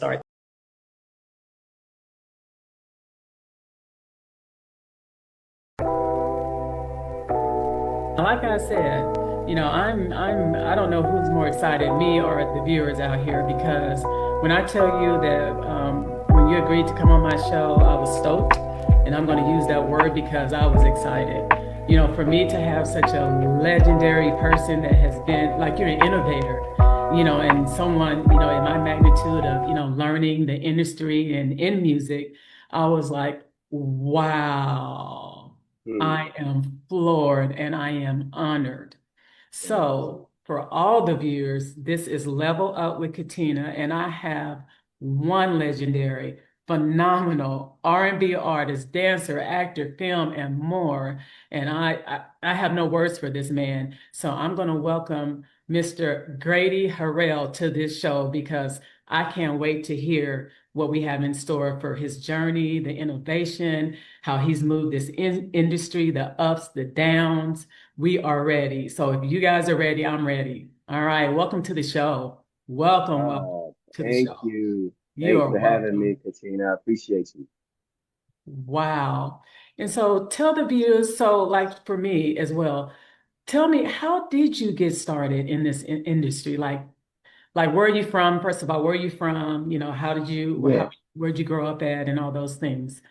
start. Like I said, I don't know who's more excited, me or the viewers out here, because when I tell you that when you agreed to come on my show, I was stoked, and I'm going to use that word because I was excited. For me to have such a legendary person that has been like you're an innovator, and someone, in my magnitude of, learning the industry and in music, I was like, wow. Hmm. I am floored and I am honored. So, for all the viewers, this is Level Up with Katina, and I have one legendary, phenomenal R&B artist, dancer, actor, film, and more. And I have no words for this man. So I'm going to welcome Mr. Grady Harrell to this show because I can't wait to hear what we have in store for his journey, the innovation, how he's moved this industry, the ups, the downs. We are ready. So if you guys are ready, I'm ready. All right. Welcome to the show. Welcome to the Thank show. you. You Thanks are for having me, welcome. Katina. I appreciate you. Wow. And so tell the viewers, so like for me as well, tell me, how did you get started in this industry? Like where are you from? First of all, where are you from? How did you, Yeah. where'd you grow up at and all those things?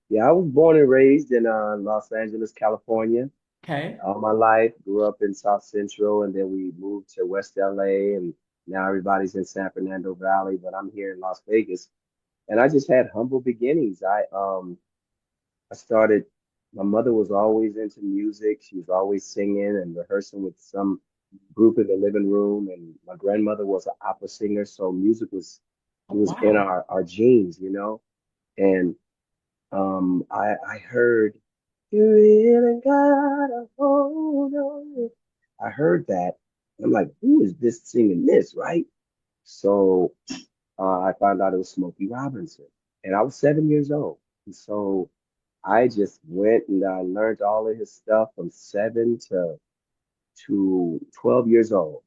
Yeah, I was born and raised in Los Angeles, California. Okay. All my life, grew up in South Central, and then we moved to West LA, and now everybody's in San Fernando Valley, but I'm here in Las Vegas. And I just had humble beginnings. I started, my mother was always into music. She was always singing and rehearsing with some group in the living room. And my grandmother was an opera singer. So music was, it Oh, was in wow. our genes. And I heard, you really gotta hold on. I heard that. And I'm like, who is this singing this, right? So I found out it was Smokey Robinson. And I was 7 years old. And so I just went and I learned all of his stuff from 7 to 12 years old.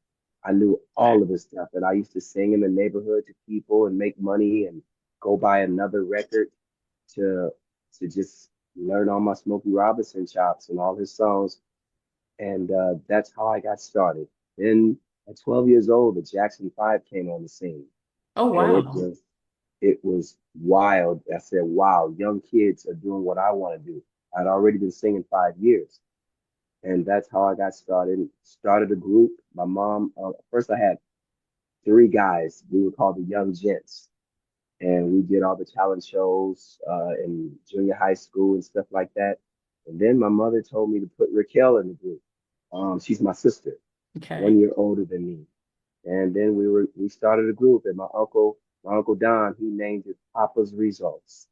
I knew all of his stuff, and I used to sing in the neighborhood to people and make money and go buy another record to to just learn all my Smokey Robinson chops and all his songs. And that's how I got started. Then at 12 years old, the Jackson 5 came on the scene, Oh, and wow. it was wild. I said, wow, young kids are doing what I want to do. I'd already been singing 5 years. And that's how I got started. Started a group. My mom, first I had three guys. We were called the Young Gents. And we did all the talent shows in junior high school and stuff like that. And then my mother told me to put Raquel in the group. She's my sister, Okay. 1 year older than me. And then we started a group, and my uncle Don, he named it Papa's Results.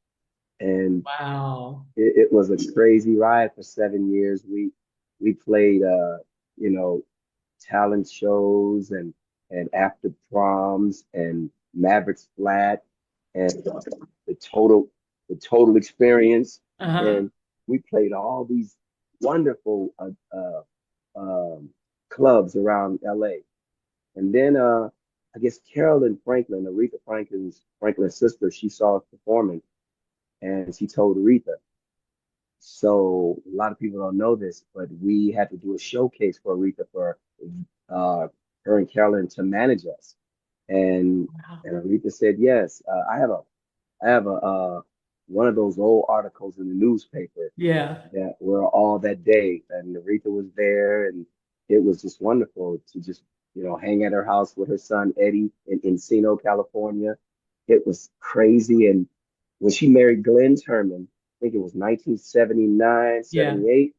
And Wow. it was a crazy ride for 7 years. We played you know, talent shows and after proms and Mavericks Flat and the total the total experience. Uh-huh. And we played all these wonderful um, clubs around LA. And then I guess Carolyn Franklin, Franklin's sister, she saw us performing and she told Aretha. So a lot of people don't know this, but we had to do a showcase for Aretha for uh, her and Carolyn to manage us. And Wow. and Aretha said yes. I have a one of those old articles in the newspaper Yeah. that were all that day, and Aretha was there, and it was just wonderful to just hang at her house with her son Eddie in Encino, California. It was crazy, and when she married Glenn Turman, I think it was 1979, Yeah. 78.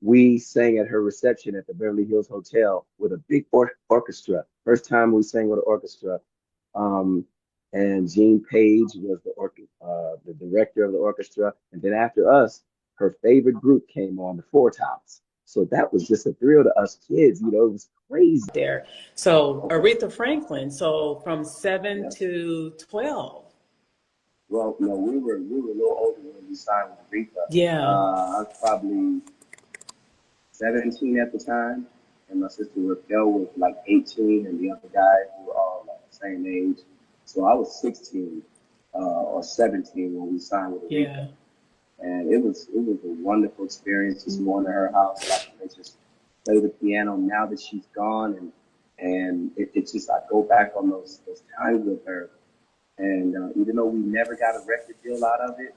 We sang at her reception at the Beverly Hills Hotel with a big orchestra. First time we sang with an orchestra. Um, and Gene Page was the director of the orchestra. And then after us, her favorite group came on, the Four Tops. So that was just a thrill to us kids. It was crazy. There. So Aretha Franklin, so from 7 Yeah. to 12. Well, no, we were a little older when we signed with Aretha. Yeah. I was probably 17 at the time, and my sister Raquel was like 18, and the other guys were all like the same age. So I was 16 or 17 when we signed with Aretha. Yeah. And it was a wonderful experience just going to her house, watching her just play the piano. Now that she's gone, and it's just I go back on those times with her, and even though we never got a record deal out of it,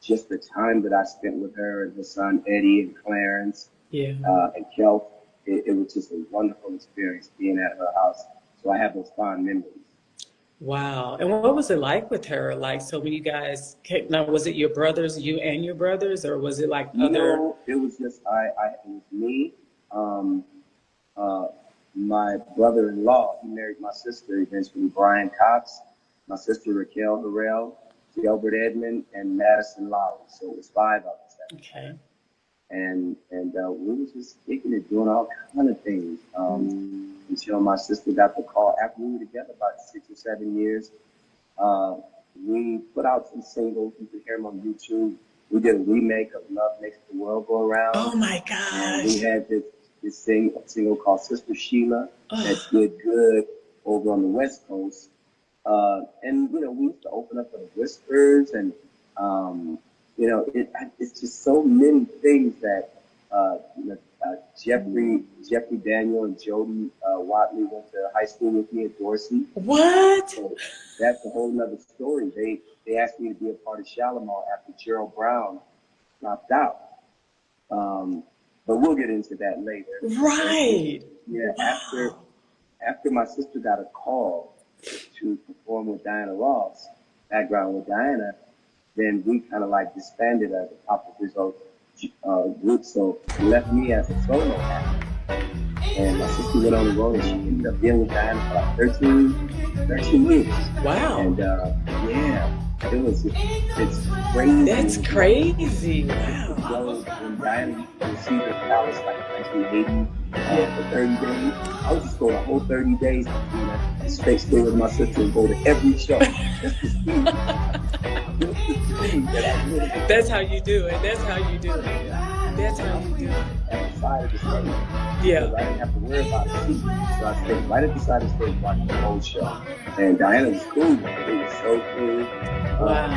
just the time that I spent with her and her son Eddie and Clarence Yeah. and Kelp, it was just a wonderful experience being at her house. So I have those fond memories. Wow. And what was it like with her? Like, so when you guys came, now, was it your brothers, you and your brothers, or was it like other? No, it was just it was me, um, uh, my brother-in-law. He married my sister eventually, Brian Cox, my sister Raquel Harrell, Gilbert Edmond, and Madison Lowry. So it was five of us at the time. Okay. And we was just kicking it, doing all kind of things. Until my sister got the call after we were together about 6 or 7 years. Uh, we put out some singles. You can hear them on YouTube. We did a remake of "Love Makes the World Go Around," Oh my and we gosh. had this single called "Sister Sheila" that Oh, did good over on the West Coast. And we used to open up for the Whispers, and it's just so many things that Jeffrey Daniel and Jody Watley went to high school with me at Dorsey. what? So that's a whole nother story. They asked me to be a part of Shalimar after Gerald Brown dropped out. But we'll get into that later. Right. Yeah, Wow. after my sister got a call to perform with Diana Ross, background with Diana, then we kind of like disbanded as a Pop of Result group. So he left me as a solo act. And my sister went on the road and she ended up being with Diana for like 13 years. Wow. And it's crazy. That's crazy. Wow. So when Diana received her palace like 1980 for 30 days, I would just go the whole 30 days and stay with my sister and go to every show. Just to see. That's how you do it. That's how you do it. That's how you do it. At the side of the stage. Yeah. So I didn't have to worry about the seat. So I stayed right at the side of the stage watching the whole show. And Diana was cool. It was so cool. Wow.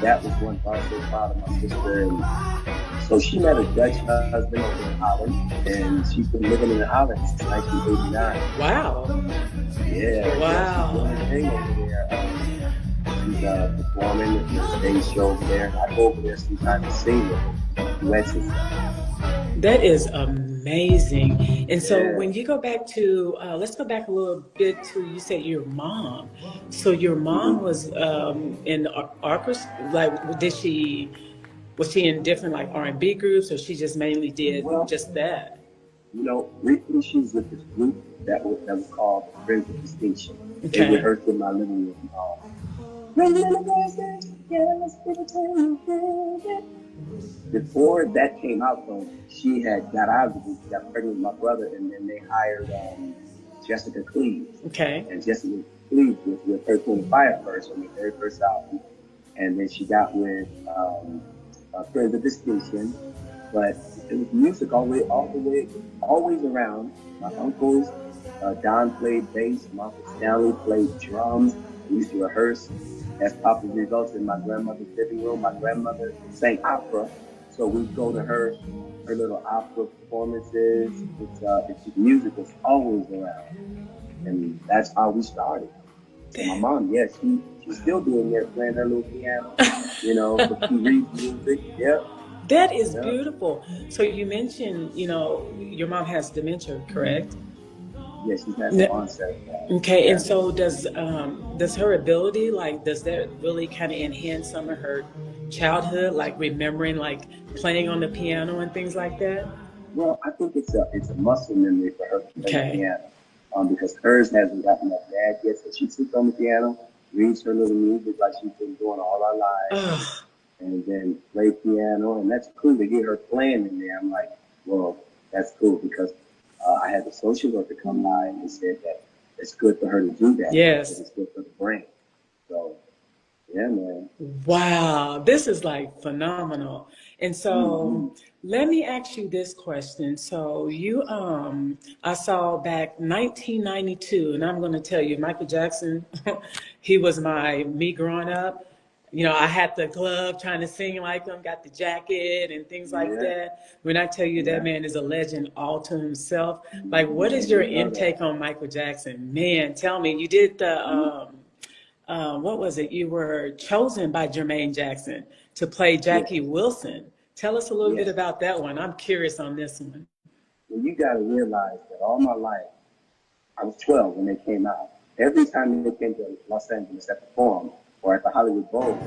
That was one part I was so proud of my sister. And so she met a Dutch husband over in Holland, and she's been living in Holland since 1989. Wow. Yeah. Wow. She's doing her thing over there. She's performing at the stage show over there. I go over there sometimes to sing with her. Duets and stuff. That is amazing. And so Yeah. when you go back to, let's go back a little bit to, you said your mom. So your mom was in orchestra, like, was she in different like R&B groups, or she just mainly did Well, just that? recently she was with this group that was called Friends of Distinction. They Okay. rehearsed in my living room. Before that came out, though, she had got out of the group, got pregnant with my brother, and then they hired Jessica Cleaves. Okay. And Jessica Cleaves was with Earth, Wind & Fire first on the very first album, and then she got with Friends of Distinction. But it was music always around. My uncles, Don played bass, Marcus Stanley played drums. We used to rehearse as Pop of Results in my grandmother's living room. My grandmother sang opera, so we'd go to her little opera performances. It's music was always around, and that's how we started. So my mom, she's still doing it, playing her little piano, but she reads music. Yeah. That is Yeah. beautiful. So you mentioned, your mom has dementia, correct? Yeah, she's had some onset of that. Okay, Yeah. and so does her ability, like, does that really kind of enhance some of her childhood, like remembering, like playing on the piano and things like that? Well, I think it's a muscle memory for her to play the Okay. piano, because hers hasn't gotten that bad yet. So she sits on the piano, reads her little music like she's been doing all our lives, Ugh, and then play piano, and that's cool to get her playing in there. I'm like, well, that's cool because I had the social worker come by and they said that it's good for her to do that. yes. It's good for the brain. So, yeah. Yeah, man. Wow, this is like phenomenal. And Hmm. so let me ask you this question. So I saw back 1992, and I'm going to tell you, Michael Jackson, he was me growing up. You know, I had the glove trying to sing like him, got the jacket and things like Yeah, that. When I tell you that yeah. man is a legend all to himself, like what is your You know that. intake on Michael Jackson? Man, tell me, you did what was it? You were chosen by Jermaine Jackson to play Jackie Yes, Wilson. Tell us a little bit yes. about that one. I'm curious on this one. Well, you got to realize that all my life, I was 12 when they came out. Every time they came to Los Angeles at the Forum or at the Hollywood Bowl,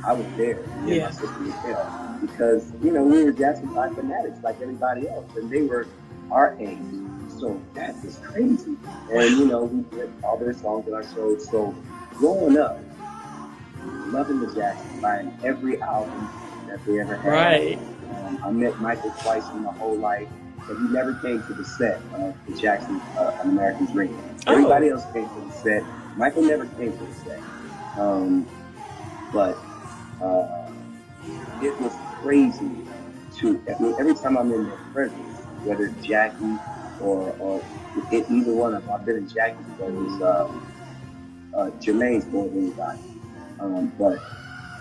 I was there. Me and my Yeah. sister was there because, we were Jackson 5 fanatics like everybody else, and they were our age. So that was crazy. And, Wow. we did all their songs in our shows. So growing up, loving the Jacksons, buying every album that they ever had. Right. I met Michael twice in my whole life, but he never came to the set of the Jacksons, An American Dream. Everybody Oh, else came to the set. Michael never came to the set. Um, but uh, it was crazy every time I'm in their presence, whether it's Jackie or either one of them. I've been in Jackie's presence. Jermaine's more than anybody. But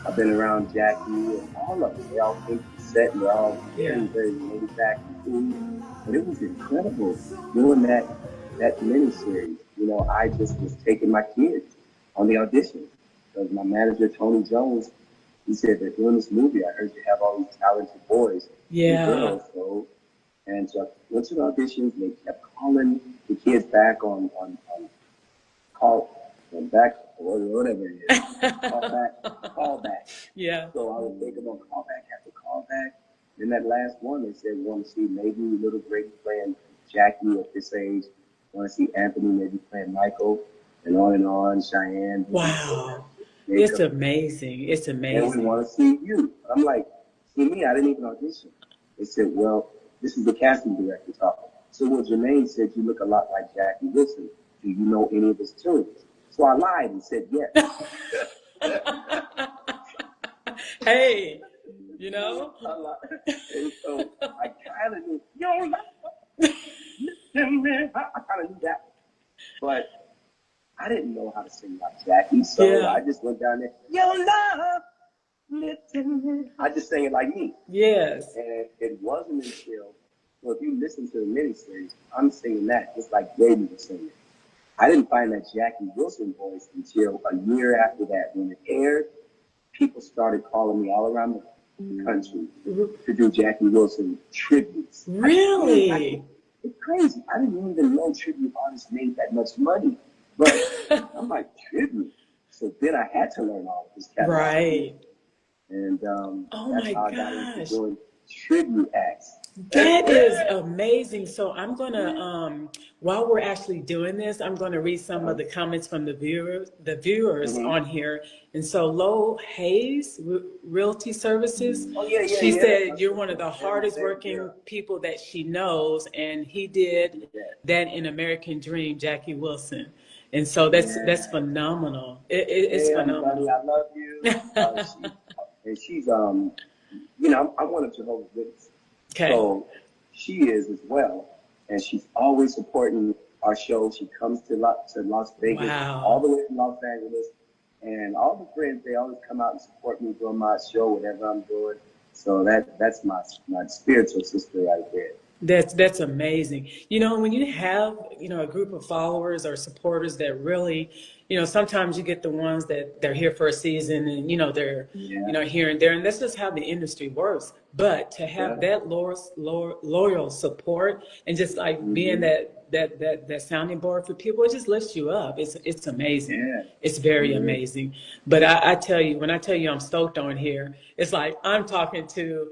I've been around Jackie and all of them. They all came to the set and they're all yeah. very, very laid back and cool. But it was incredible doing that miniseries. I just was taking my kids on the audition. Because my manager, Tony Jones, he said, they're doing this movie. I heard you have all these talented boys and Yeah. girls. So I went to the auditions and they kept calling the kids back on call them back or whatever it is. Call back. Yeah. So I would take them on call back after call back. Then that last one, they said, we want to see maybe little Grady playing Jackie at this age. Want to see Anthony maybe playing Michael, and on, Cheyenne, Wow. It's Jacob. amazing. It's And we amazing. want to see you. I'm like, see me? I didn't even audition. They said, well, this is the casting director talking. So what Jermaine said, you look a lot like Jackie Wilson. Do you know any of his tunes? So I lied and said yes. Hey, you know? I lied. And so I kind of knew, I kind of knew that. But I didn't know how to sing like Jackie. So Yeah. I just went down there, your love, listen. I just sang it like me. Yes. And it wasn't until, well, if you listen to the miniseries, I'm singing that just like Grady was singing. I didn't find that Jackie Wilson voice until a year after that. When it aired, people started calling me all around the country to do Jackie Wilson tributes. Really? It's crazy. I didn't even know tribute artists made that much money. But I'm like, tribute? So then I had to learn all of this catalog. Right. And Oh that's my how I got into gosh. doing tribute acts. That is amazing. So I'm gonna while we're actually doing this, I'm gonna read some of Uh-huh. the comments from the viewers Mm-hmm. on here. And so Lo Hayes, Realty Services, Oh, yeah, yeah, she yeah. That's said my you're one of sister. the They're my hardest favorite working girl. people that she knows, and he did Yeah, that in American Dream, Jackie Wilson. And so that's yeah. phenomenal. It's Yeah, buddy, phenomenal. I love you. She's I'm one of Jehovah's Witnesses. Okay. So she is as well. And she's always supporting our show. She comes to Las Vegas, all Wow. the way from Los Angeles. And all the friends, they always come out and support me doing my show, whatever I'm doing. So that's my spiritual sister right there. That's amazing. You know, when you have, a group of followers or supporters that really, sometimes you get the ones that they're here for a season and, they're, Yeah, here and there. And that's just how the industry works. But to have yeah. that loyal support and just like being Hmm. that sounding board for people, it just lifts you up. It's amazing. Yeah, It's very yeah. amazing. But I tell you, when I tell you I'm stoked on here, it's like I'm talking to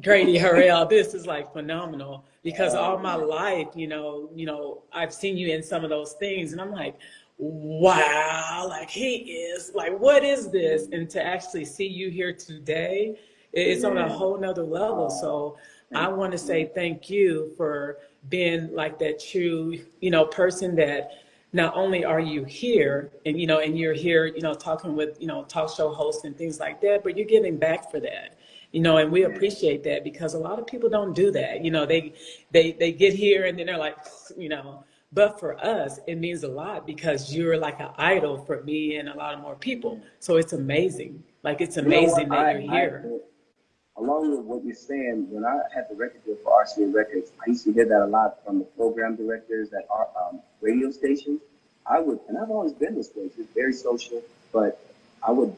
Grady Harrell, this is like phenomenal because all my Man. life, I've seen you in some of those things, and I'm like, wow, like he is like, what is this? And to actually see you here today, it's on a Yeah. whole nother level. Oh, So I thank want to you. say thank you for being like that true, person that not only are you here and and you're here talking with talk show hosts and things like that, but you're giving back for that, and we Yeah. appreciate that because a lot of people don't do that. They get here and then they're like, but for us it means a lot because you're like an idol for me and a lot of more people, so it's amazing, like it's You know what? amazing that you're here. Along with what you're saying, when I had the record deal for RCA Records, I used to hear that a lot from the program directors at our radio stations. And I've always been this way, just very social, but I would,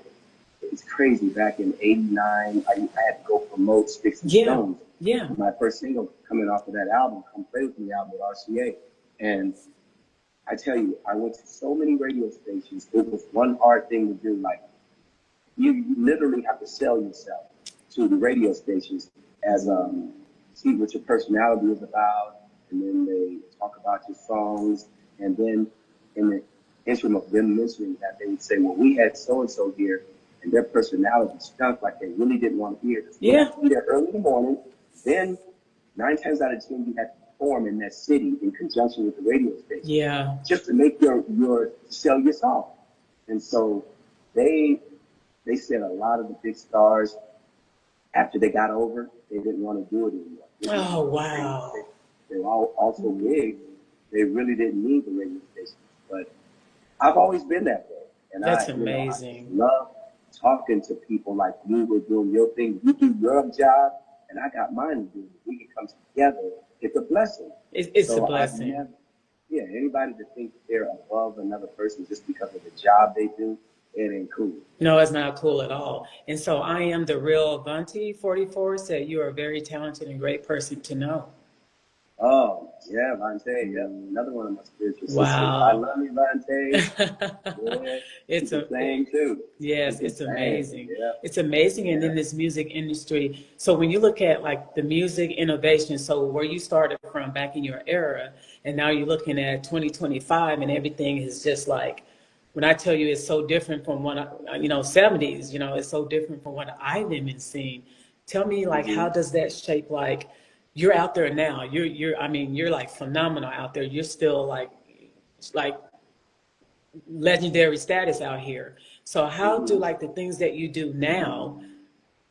it's crazy. Back in '89, I had to go promote Sticks and Yeah, Stones. yeah, My first single coming off of that album, Come Play With Me album with RCA. And I tell you, I went to so many radio stations. It was one hard thing to do. Like, you literally have to sell yourself to the radio stations as see what your personality is about, and then they talk about your songs, and then in the interim of them mentioning that, they would say, well, we had so and so here, and their personality stunk like they really didn't want to hear. You yeah, have to be there early in the morning. Then 9 times out of 10 you have to perform in that city in conjunction with the radio station yeah, just to make your sell your song. And so they they said a lot of the big stars, after they got over, they didn't want to do it anymore. They didn't oh want to sing. wow, They were all also big. They really didn't need the radio stations. But I've always been that way. And that's I just amazing. love talking to people like you who are doing your thing. You do your job, and I got mine to do. We can come together. It's a blessing. It's a So I've blessing. never, yeah, anybody to think they're above another person just because of the job they do, it ain't cool. No, it's not cool at all. And so I am the real Avanti 44 said you are a very talented and great person to know. Oh, yeah, Vante. Yep. Another one of my spiritual sisters. I Wow. love you, Vante. Yeah. She's It's the a same, too. She's yes, the it's same. amazing. Yeah. It's amazing. And Yeah. in this music industry, so when you look at like the music innovation, so where you started from back in your era, and now you're looking at 2025 and everything is just like, when I tell you it's so different from what, 70s, it's so different from what I've been seeing. Tell me like, Hmm. how does that shape like, you're out there now, I mean, you're like phenomenal out there. You're still like legendary status out here. So how do Hmm. like the things that you do now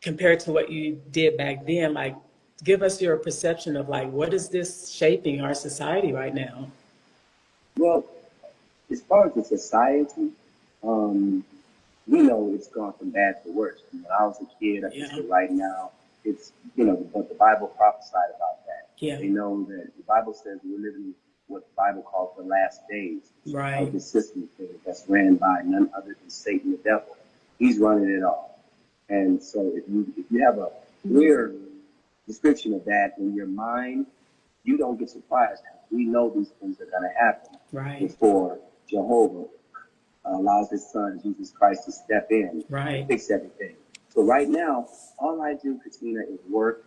compared to what you did back then, like give us your perception of like what is this shaping our society right now? Well, as far as the society, um, we know it's gone from bad to worse. When I was a kid up Yeah, until right now, it's, but the Bible prophesied about that. yeah, They know that the Bible says we're living what the Bible calls the last days of right, the system thing that's ran by none other than Satan the devil. He's running it all. And so if you have a clear description of that in your mind, you don't get surprised. We know these things are going to happen right, before Jehovah allows his son, Jesus Christ, to step in and right. fix everything. So right now, all I do, Katina, is work,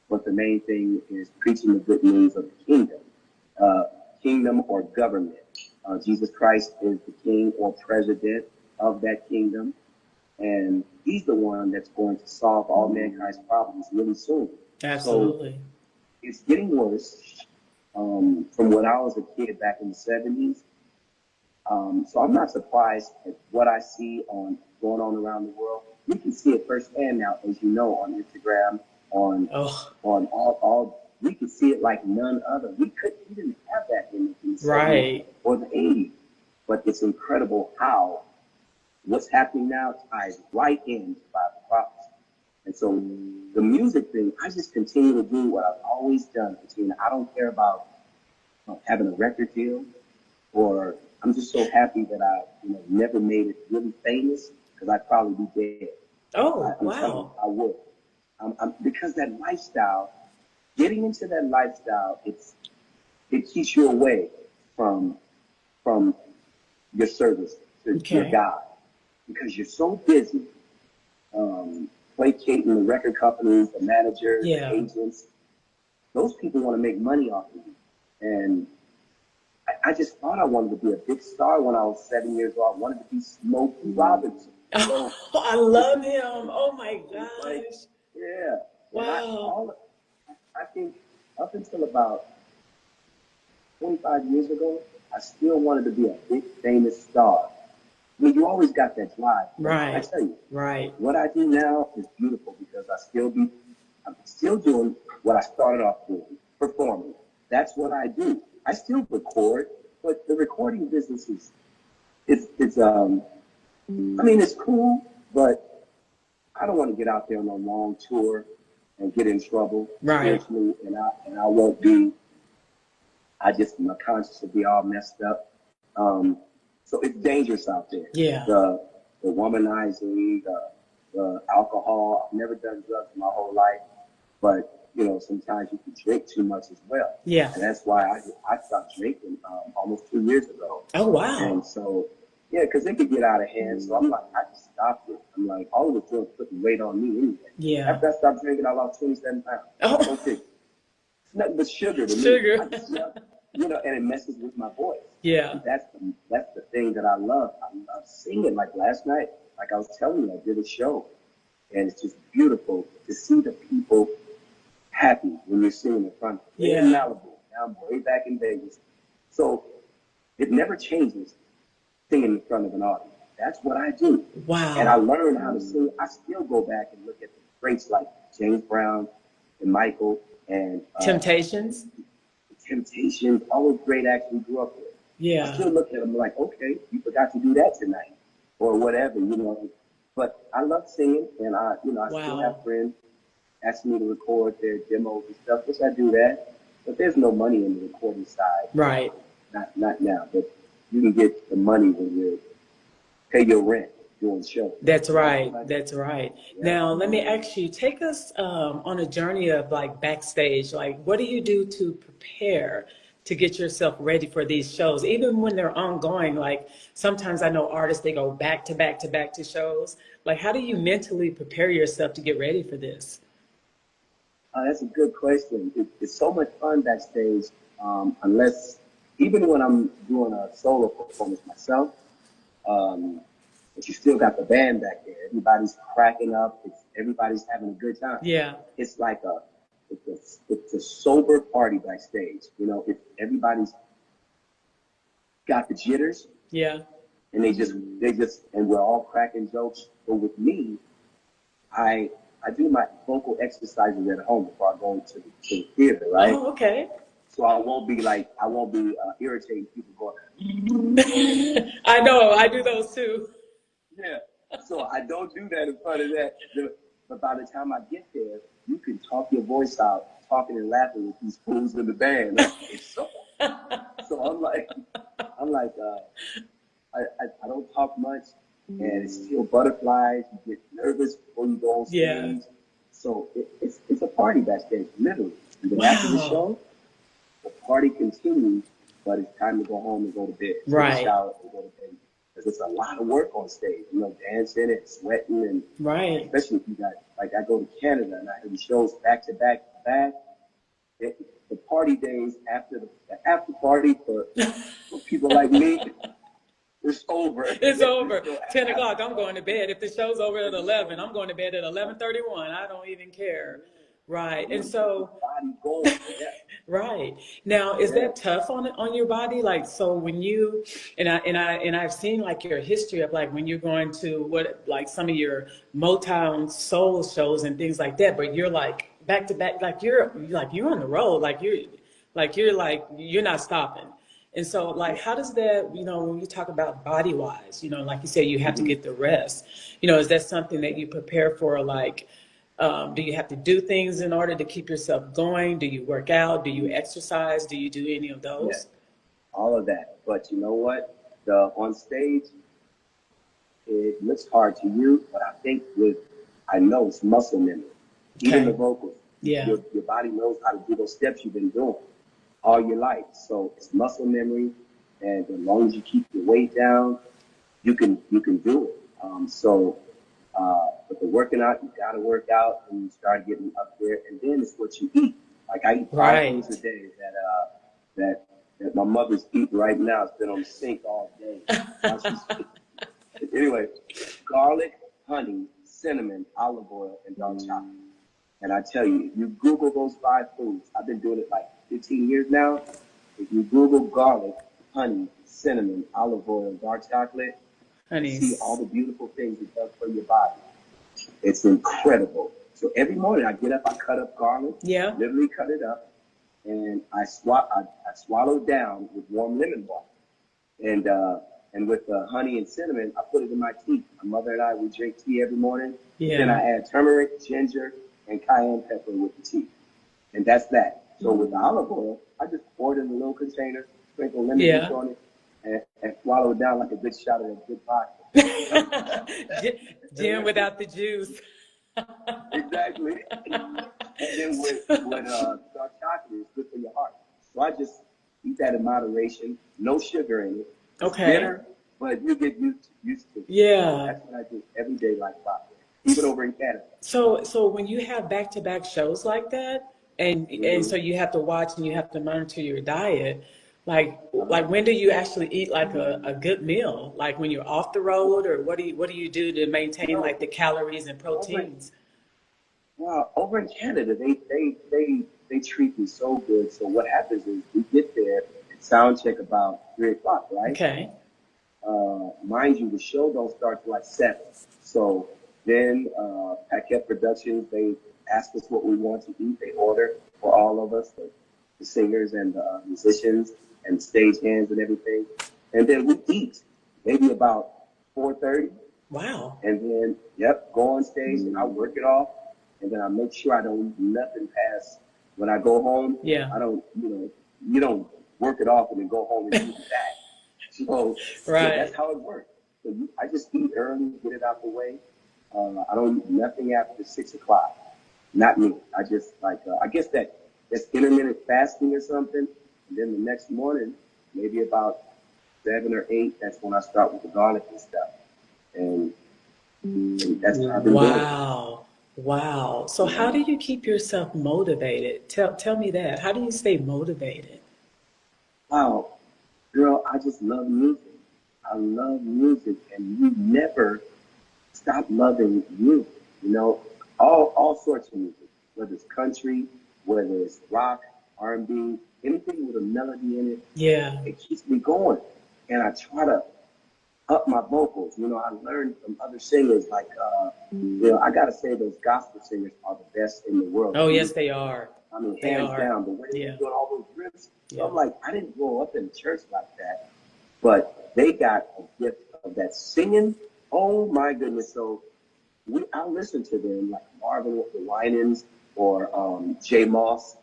but the main thing is preaching the good news of the kingdom, uh, kingdom or government. Jesus Christ is the king or president of that kingdom, and he's the one that's going to solve all mankind's problems really soon. So Absolutely. it's getting worse. From when I was a kid back in the '70s, so I'm not surprised at what I see on going on around the world. We can see it firsthand now, as you know, on Instagram, on Oh, all we can see it like none other. We didn't have that in the '70s right. or the '80s, but it's incredible how what's happening now ties right into Bible prophecy. And so the music thing, I just continue to do what I've always done, Katina. I don't care about having a record deal, or I'm just so happy that I never made it really famous, because I'd probably be dead. Oh, I'm telling you, wow. I would. Because that lifestyle, getting into that lifestyle, it keeps you away from from your service to your Okay. God, because you're so busy placating the record companies, the managers, the Yeah. agents. Those people want to make money off of you, and I just thought I wanted to be a big star when I was 7 years old. I wanted to be Smokey Robinson. Oh, I It's, love him. Oh my it's like, gosh. yeah. And Wow. I think up until about 25 years ago, I still wanted to be a big famous star. I mean, you always got that drive. But I Right. tell you, Right. what I do now is beautiful because I'm still doing what I started off doing, performing. That's what I do. I still record, but the recording business is, it's I mean, it's cool, but I don't want to get out there on a long tour and get in trouble Right. spiritually, and I won't be. My conscience will be all messed up. So it's dangerous out there. Yeah. The womanizing, the alcohol. I've never done drugs my whole life, but sometimes you can drink too much as well, Yeah. and that's why I stopped drinking almost 2 years ago. Oh, wow. And so yeah, because it could get out of hand. So I'm like, I just stopped it. I'm like, all it was doing was putting weight on me anyway. Yeah. After I stopped drinking, I lost 27 pounds. Oh, Okay. It's nothing but sugar to me. sugar. I just love, and it messes with my voice. Yeah. And that's the thing that I love. I love singing. Like last night, like I was telling you, I did a show, and it's just beautiful to see the people happy when you're singing in front of them. Yeah. In Malibu, now I'm way back in Vegas. So it never changes singing in front of an audience. That's what I do. Wow. And I learned how to sing. I still go back and look at the greats like James Brown and Michael and Temptations. Temptations, all those great acts we grew up with. Yeah. I still look at them like, okay, you forgot to do that tonight, or whatever. But I love singing, and I still have friends asking me to record their demos and stuff, which I do that. But there's no money in the recording side. Right. Not now, but you can get the money when you pay your rent doing shows. That's right. That's right. Yeah. Now, let me ask you, take us on a journey of like backstage. Like, what do you do to prepare to get yourself ready for these shows, even when they're ongoing? Like, sometimes I know artists, they go back to back to back to shows. Like, how do you mentally prepare yourself to get ready for this? That's a good question. It's so much fun backstage, unless, even when I'm doing a solo performance myself, but you still got the band back there. Everybody's cracking up. Everybody's having a good time. Yeah. It's like it's a sober party backstage. If everybody's got the jitters. Yeah. And and we're all cracking jokes. But with me, I do my vocal exercises at home before I go into the theater, right? Oh, okay. So I won't be irritating people going. I know, I do those too. Yeah. So I don't do that in front of that. But by the time I get there, you can talk your voice out, talking and laughing with these fools in the band. So I'm like, I don't talk much, and it's still butterflies. You get nervous before you go on stage. Yeah. So it's a party backstage, literally. And then after the show, the party continues, but it's time to go home and go to bed. Take a shower and go to bed. Because it's a lot of work on stage, dancing and sweating, and especially if you got, like, I go to Canada and I have these shows back to back to back. The party days after the after party for people like me, it's over. It's over. 10 o'clock, I'm going to bed. If the show's over at 11, I'm going to bed at 11:31. I don't even care. Right. And so, right. Now, is that tough on your body? Like, so when you, and I've seen like your history of like when you're going to like some of your Motown soul shows and things like that, but you're like back to back, like you're on the road, you're not stopping. And so, like, how does that, when you talk about body wise, like you said, you have to get the rest, is that something that you prepare for? Like, do you have to do things in order to keep yourself going? Do you work out? Do you exercise? Do you do any of those? Yeah, all of that. But you know what? On stage, it looks hard to you, but I know it's muscle memory. Okay. Even the vocals. Yeah. Your body knows how to do those steps you've been doing all your life. So it's muscle memory, and as long as you keep your weight down, you can do it. But the working out, you got to work out, and you start getting up there, and then it's what you eat. Like I eat 5 foods a day that my mother's eating right now. It's been on the sink all day. Anyway, garlic, honey, cinnamon, olive oil, and dark chocolate. And I tell you, if you Google those 5 foods, I've been doing it like 15 years now. If you Google garlic, honey, cinnamon, olive oil, dark chocolate, and see all Honeys. the beautiful things it does for your body. It's incredible. So every morning I get up, I cut up garlic, Yeah. literally cut it up, and I swallow it down with warm lemon water. And with honey and cinnamon, I put it in my tea. My mother and I, we drink tea every morning. Then Yeah. I add turmeric, ginger, and cayenne pepper with the tea. And that's that. So with the olive oil, I just pour it in a little container, sprinkle lemon juice Yeah. on it, and swallow it down like a good shot of that good vodka. Gin without the juice. Exactly. And then with dark chocolate, it's good for your heart. So I just eat that in moderation, no sugar in it. It's Okay. bitter, but you get used to it. Yeah. That's what I do every day like vodka, even over in Canada. So when you have back-to-back shows like that, and Mm-hmm. so you have to watch and you have to monitor your diet, Uh-huh. like when do you actually eat like a good meal? Like when you're off the road, or what do you do to maintain No, like the calories and over proteins? well, over in Canada, they treat me so good. So what happens is we get there and sound check about 3 o'clock, right? Okay. Mind you, the show don't start till like 7. So then Paquette Productions, they ask us what we want to eat. They order for all of us, the singers and the musicians and the stage hands and everything. And then we eat maybe about 4:30. Wow. And then, yep, go on stage and I work it off. And then I make sure I don't eat nothing past when I go home. Yeah. I don't, you don't work it off and then go home and eat that. So, yeah, that's Right. how it works. So I just eat early, get it out the way. I don't eat nothing after 6 o'clock. Not me. I just I guess that's intermittent fasting or something. And then the next morning, maybe about 7 or 8, that's when I start with the garlic and stuff. And that's how I've been doing it. Wow. Wow. So how Yeah. do you keep yourself motivated? Tell me that. How do you stay motivated? Wow, girl, I just love music. I love music, and you never stop loving music. You know, all sorts of music, whether it's country, whether it's rock, R&B, anything with a melody in it, Yeah. it keeps me going. And I try to up my vocals. I learned from other singers. I gotta say those gospel singers are the best in the world. Oh, yes, they are. I mean, They hands are. down, the way they Yeah. doing all those riffs. So Yeah. I'm like, I didn't grow up in church like that, but they got a gift of that singing. Oh my goodness! So I listen to them like Marvin with the Winans or Jay Moss,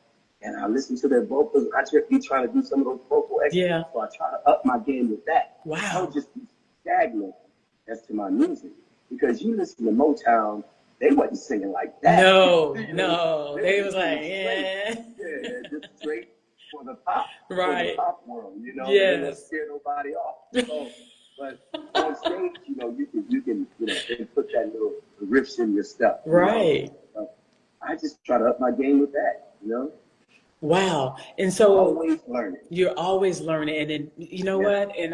and I listen to their vocals. I just be trying to do some of those vocal Yeah. exercises, so I try to up my game with that. I Wow. don't just be stagnant as to my music because you listen to Motown, they wasn't singing like that. No, you know, no. they were They was just like, singing straight, yeah. yeah, just straight for the Right. pop world. They didn't want to Yes. scare nobody off. So, but on stage, you can then put that little riffs in your stuff. Right. Uh, I just try to up my game with that. Wow. And so Always learning. you're always learning. And then you know Yeah, what? And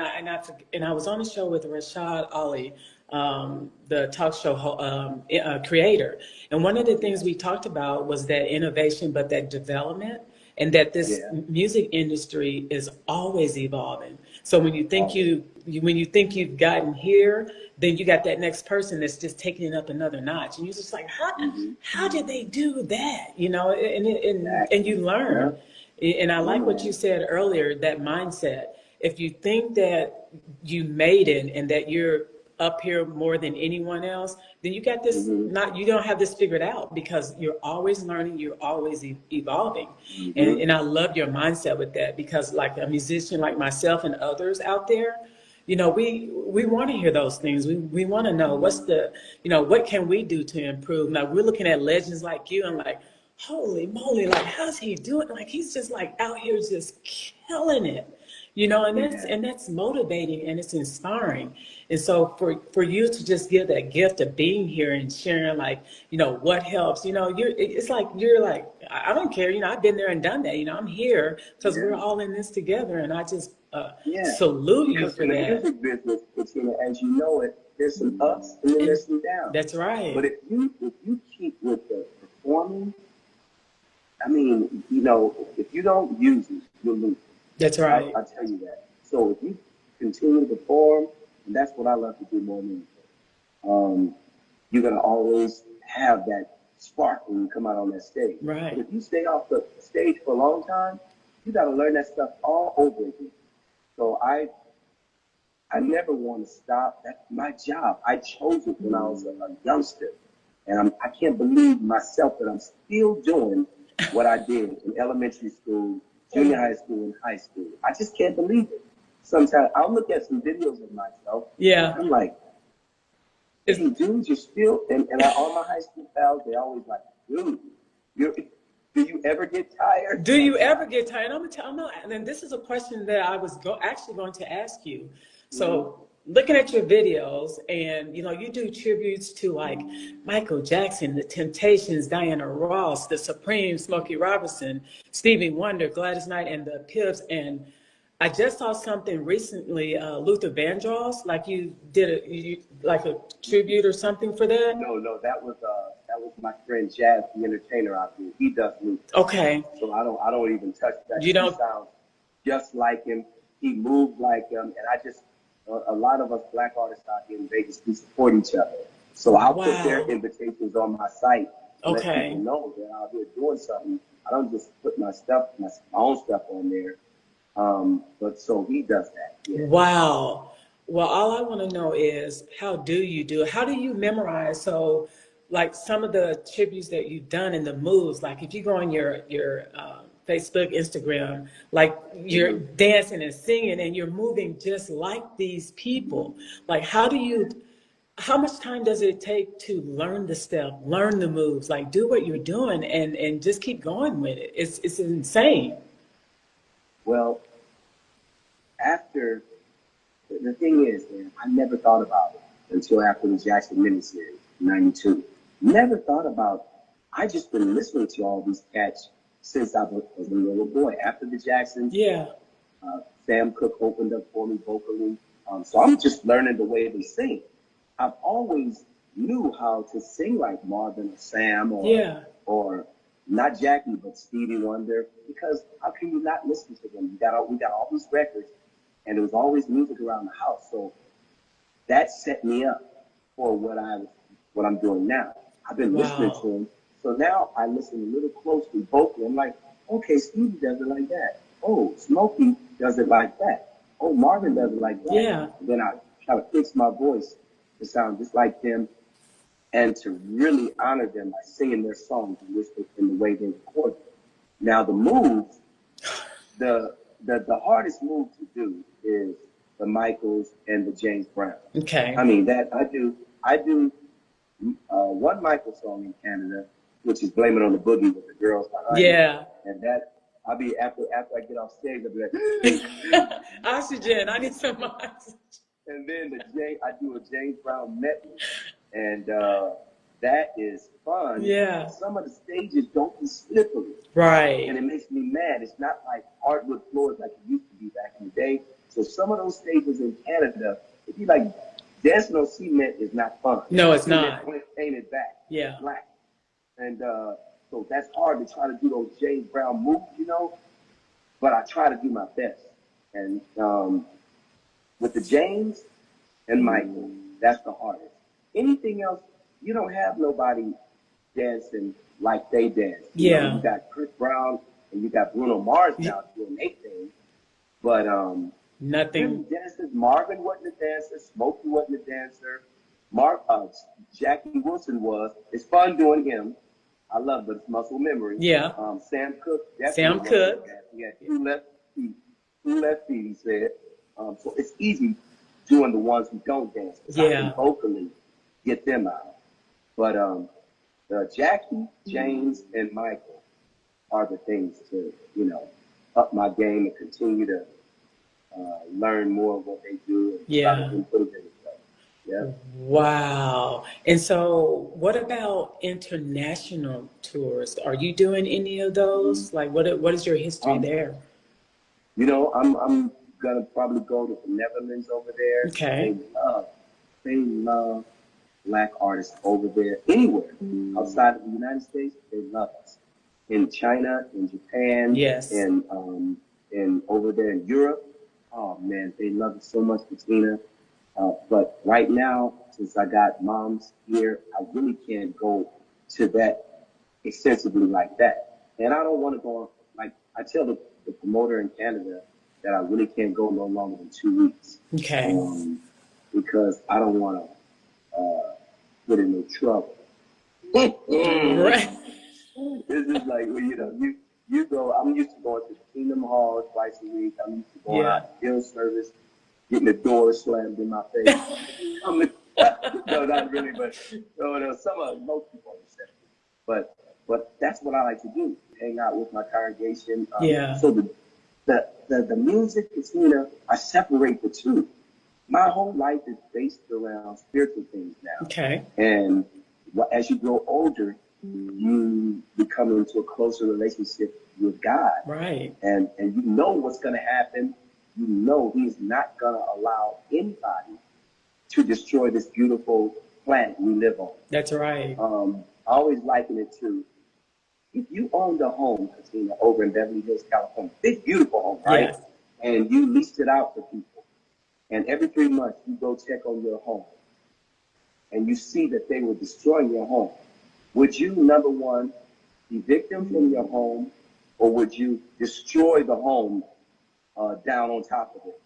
I was on a show with Rashad Ali, the talk show creator. And one of the things yeah, we talked about was that innovation, but that development, and that this yeah. music industry is always evolving. So Always. when you think you've gotten here, then you got that next person that's just taking it up another notch, and you're just like, Mm-hmm. how did they do that? And Exactly. you Yeah. learn. And I Yeah, like what you man. said earlier, that mindset. If you think that you made it and that you're up here more than anyone else, then you got this Mm-hmm. not you don't have this figured out because you're always learning, you're always evolving. Mm-hmm. And I love your mindset with that because like a musician like myself and others out there, we want to hear those things. We want to know what can we do to improve. Now we're looking at legends like you and like, holy moly, like how's he doing? Like he's just like out here just killing it. And that's Yeah. and that's motivating and it's inspiring. And so for you to just give that gift of being here and sharing like, what helps, it's like you're like, I don't care, I've been there and done that, I'm here because we're Yeah. all in this together. And I just Yeah. salute you Because for in the that. music business, as you know it, there's some ups and then And there's some downs. that's But right. if you keep with the performing, I mean, if you don't use it, you'll lose it. That's I'll, right. I'll tell you that. So if you continue to perform, and that's what I love to do more than anything, you're gonna always have that spark when you come out on that stage. But Right. if you stay off the stage for a long time, you got to learn that stuff all over again. So I never want to stop. That's my job. I chose it when I was a youngster, and I can't believe myself that I'm still doing what I did in elementary school, junior high school, and high school. I just can't believe it. Sometimes I'll look at some videos of myself, Yeah. and I'm like, It's, hey, dude, you're still, all my high school pals, they always like, dude, you're, do you ever get tired? do you ever get tired? I'm gonna tell. I'm not, and this is a question that I was actually going to ask you. Mm-hmm. So, looking at your videos, and you do tributes to like Michael Jackson, The Temptations, Diana Ross, The Supreme, Smokey Robinson, Stevie Wonder, Gladys Knight, and the Pips. And I just saw something recently, Luther Vandross, like you did like a tribute or something for that. No, that was my friend Jazz, the entertainer out there. He does me. Okay. So I don't even touch that. You He don't. sounds just like him. He moved like him, and I just a lot of us black artists out here in Vegas, we support each other. So I'll put their Wow. invitations on my site to let people Okay. know they're out here doing something. I don't just put my own stuff on there. But so he does that. Yeah. Wow. Well, all I want to know is how do you do it? How do you memorize? So, like some of the tributes that you've done and the moves, like if you go on your Facebook, Instagram, like you're Hmm. dancing and singing and you're moving just like these people. Like, how do you? How much time does it take to learn the step, learn the moves, like do what you're doing and just keep going with it? It's insane. Well, after the thing is, man, I never thought about it until after the Jackson miniseries, '92. Never thought about. I just been listening to all these cats since I was a little boy. After the Jacksons, Yeah. Sam Cooke opened up for me vocally, so I'm just learning the way they sing. I've always knew how to sing like Marvin or Sam Yeah. or not Jackie but Stevie Wonder, because how can you not listen to them? We got all these records, and there was always music around the house. So that set me up for what I'm doing now. I've been listening to Wow. him, so now I listen a little closely vocally. I'm like, okay, Stevie does it like that. Oh, Smokey does it like that. Oh, Marvin does it like that. Yeah. And then I try to fix my voice to sound just like them and to really honor them by singing their songs in the way they record them. Now the moves, the hardest move to do is the Michaels and the James Brown. I Okay. mean that I do one Michael song in Canada, which is "Blame It on the Boogie" with the girls behind me, Yeah. and that I'll be after I get off stage, I'll be like, Oxygen. I need some oxygen. and then I do a James Brown medley, and that is fun. Yeah. But some of the stages don't be slippery, and Right. it makes me mad. It's not like hardwood floors like it used to be back in the day. So some of those stages in Canada, it'd be like dancing on cement is not fun. No, it's Cement not. painted back, Yeah. black, and so that's hard to try to do those James Brown moves. But I try to do my best, and with the James and Michael, that's the hardest. Anything else, you don't have nobody dancing like they dance. You Yeah. got Chris Brown and you got Bruno Mars Y- now doing their thing, but really Nothing. dancers. Marvin wasn't a dancer. Smokey wasn't a dancer. Jackie Wilson was. It's fun doing him. I love, but it's muscle memory. Yeah. Sam Cooke definitely Sam wasn't a Cooke. dancer. He had two left feet. He said. So it's easy doing the ones who don't dance because I can Yeah. vocally get them out. But Jackie, James, and Michael are the things to up my game and continue to learn more of what they do and try to Yeah. improve it. Yeah. Wow. And so what about international tours? Are you doing any of those? Like what is your history Um, there? I'm gonna probably go to the Netherlands over there. Okay. They love black artists over there. Anywhere outside of the United States, they love us. In China, in Japan, Yes. and over there in Europe. Oh man, they love it so much, Katina. But right now, since I got moms here, I really can't go to that extensively like that. And I don't want to go, like, I tell the promoter in Canada that I really can't go no longer than 2 weeks. Okay. Because I don't want to put in no trouble. Right. It's just like, well, you go, I'm used to going to the Kingdom Hall twice a week. I'm used to going Yeah. out to field service, getting the door slammed in my face. No, not really, but no, most people understand. But that's what I like to do: hang out with my congregation. Yeah. So the music, Katina, I separate the two. My whole life is based around spiritual things now. Okay. And as you grow older, you become into a closer relationship with God. Right. And you know what's going to happen. You know He's not going to allow anybody to destroy this beautiful planet we live on. That's right. I always liken it to, if you owned a home, Katina, over in Beverly Hills, California, big, beautiful home, right? Yes. And you leased it out to people. And every 3 months, you go check on your home. And you see that they were destroying your home. Would you, number one, evict them from your home, or would you destroy the home down on top of it?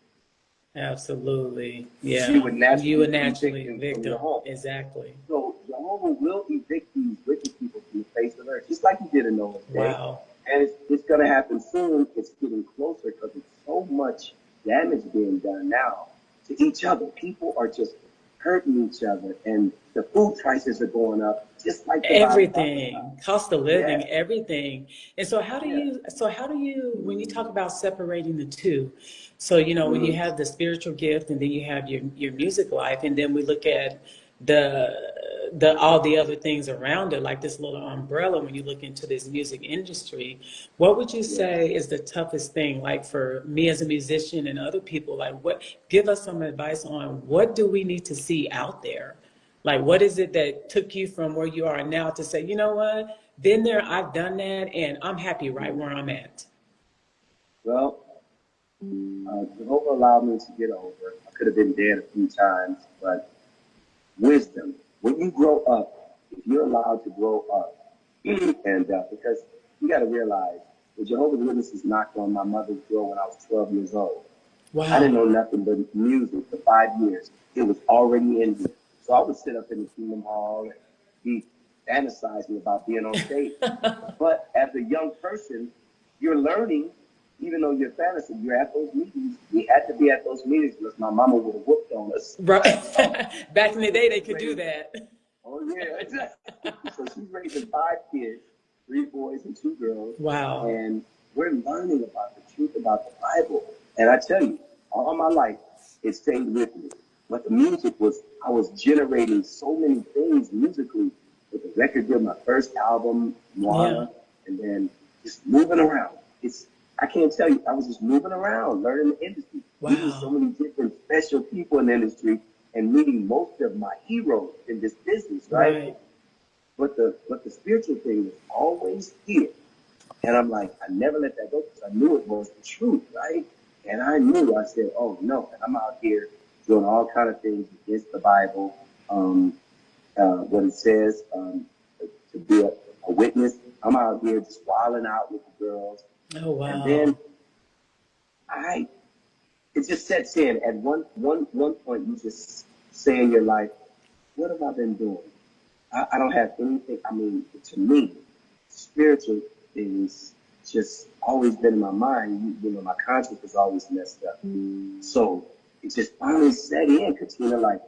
Absolutely. Yeah. You would naturally evict them. Home. Exactly. So Jehovah will evict these wicked people from the face of the earth, just like He did in Noah's day. Wow. And it's going to happen soon. It's getting closer because there's so much damage being done now to each other. People are just hurting each other, and the food prices are going up, just like the everything, cost of living, yeah. Everything. And so how do you, when you talk about separating the two, so, when you have the spiritual gift and then you have your music life, and then we look at the all the other things around it, like this little umbrella, when you look into this music industry, what would you say is the toughest thing, like for me as a musician and other people, like give us some advice on what do we need to see out there? Like, what is it that took you from where you are now to say, you know what, been there, I've done that, and I'm happy right where I'm at? Well, Jehovah allowed me to get over. I could have been dead a few times, but wisdom. When you grow up, if you're allowed to grow up, and because you got to realize, the Jehovah's Witnesses knocked on my mother's door when I was 12 years old. Wow. I didn't know nothing but music for 5 years. It was already in me. So I would sit up in the Kingdom Hall and be fantasizing about being on stage. But as a young person, you're learning, even though you're fantasy, you're at those meetings. We had to be at those meetings because my mama would have whooped on us. Right. Back in the day, they could do that. Oh, yeah, exactly. So she's raising 5 kids, 3 boys and 2 girls. Wow. And we're learning about the truth about the Bible. And I tell you, all my life, it stayed with me. But the music I was generating so many things musically with the record deal, my first album, Moana, and then just moving around. I can't tell you, I was just moving around, learning the industry, meeting so many different special people in the industry, and meeting most of my heroes in this business, right? But the spiritual thing was always here. And I'm like, I never let that go because I knew it was the truth, right? And I said, oh no, and I'm out here doing all kind of things against the Bible, what it says, to be a witness. I'm out here just wilding out with the girls. Oh, wow. And then it just sets in. At one point, you just say in your life, what have I been doing? I don't have anything. I mean, to me, spiritual things just always been in my mind. My conscience is always messed up. So it just finally set in, Katina, like,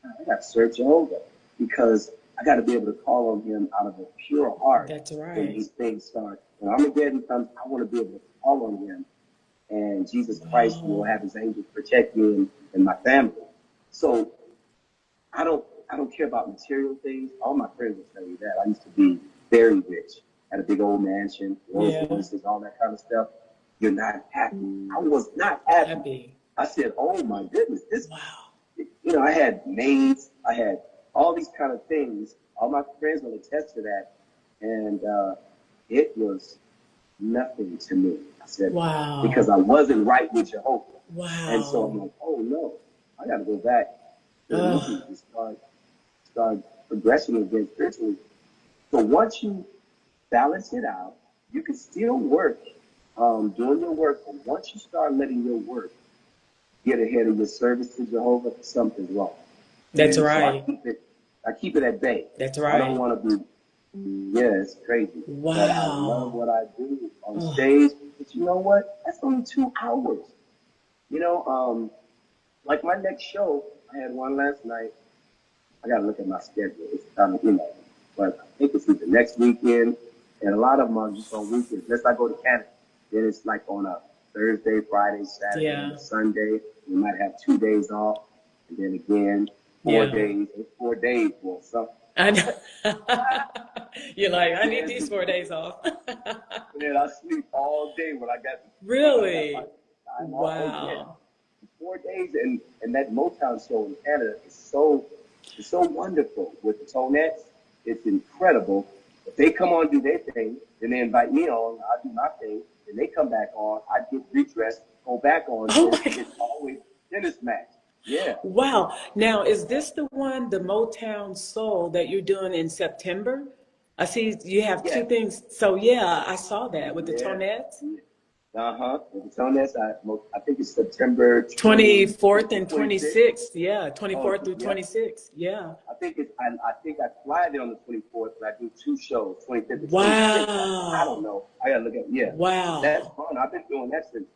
I got to search Jehovah because I got to be able to call on Him out of a pure heart. That's right. When these things start. When Armageddon comes, I want to be able to call on Him, and Jesus Christ will have His angels protect me and my family. So I don't care about material things. All my friends will tell you that. I used to be very rich, had a big old mansion, horses, all that kind of stuff. You're not happy. I was not happy. I said, oh my goodness, this. Wow. I had maids. I had all these kind of things. All my friends will attest to that, and it was nothing to me. I said, wow, because I wasn't right with Jehovah. And so I'm Wow. like, oh no, I got to go back to the movies Oh, and start progressing again spiritually. So once you balance it out, you can still work, doing your work, but once you start letting your work get ahead of your service to Jehovah, something's wrong. that's And so right. I keep it at bay. That's I don't right. want to be, yeah, it's crazy, but I love Wow. what I do on Oh, stage. But you know what? That's only 2 hours. You know, like my next show, I had one last night. I got to look at my schedule. It's but I think it's either next weekend, and a lot of them are just on weekends. Unless I go to Canada, then it's like on a Thursday, Friday, Saturday, and yeah. a Sunday. We might have 2 days off, and then again four Yeah. days. It's 4 days for some. I know. You're like, I need Man, these 4 days off. man, I sleep all day when I got my Really? time off. Oh yeah, Wow. 4 days, and that Motown show in Canada is so wonderful with the Tonettes. It's incredible. If they come on do their thing, then they invite me on. I do my thing. Then they come back on. I get redressed, go back on. Oh Then my God. it's always tennis match. Yeah, Wow. Now, is this the one, the Motown Soul that you're doing in September? I see you have two yeah, things. So yeah, I saw that with the yeah. Tonettes. Uh-huh. With the Tonettes, I think it's September 24th 25th or and 26th. 26th. Yeah, Oh, 24th through yeah. 26th. Yeah. I think I fly there on the 24th, but I do two shows, 25th and 26th. I don't Wow. know. I gotta look at, yeah. That's Wow. fun. I've been doing that since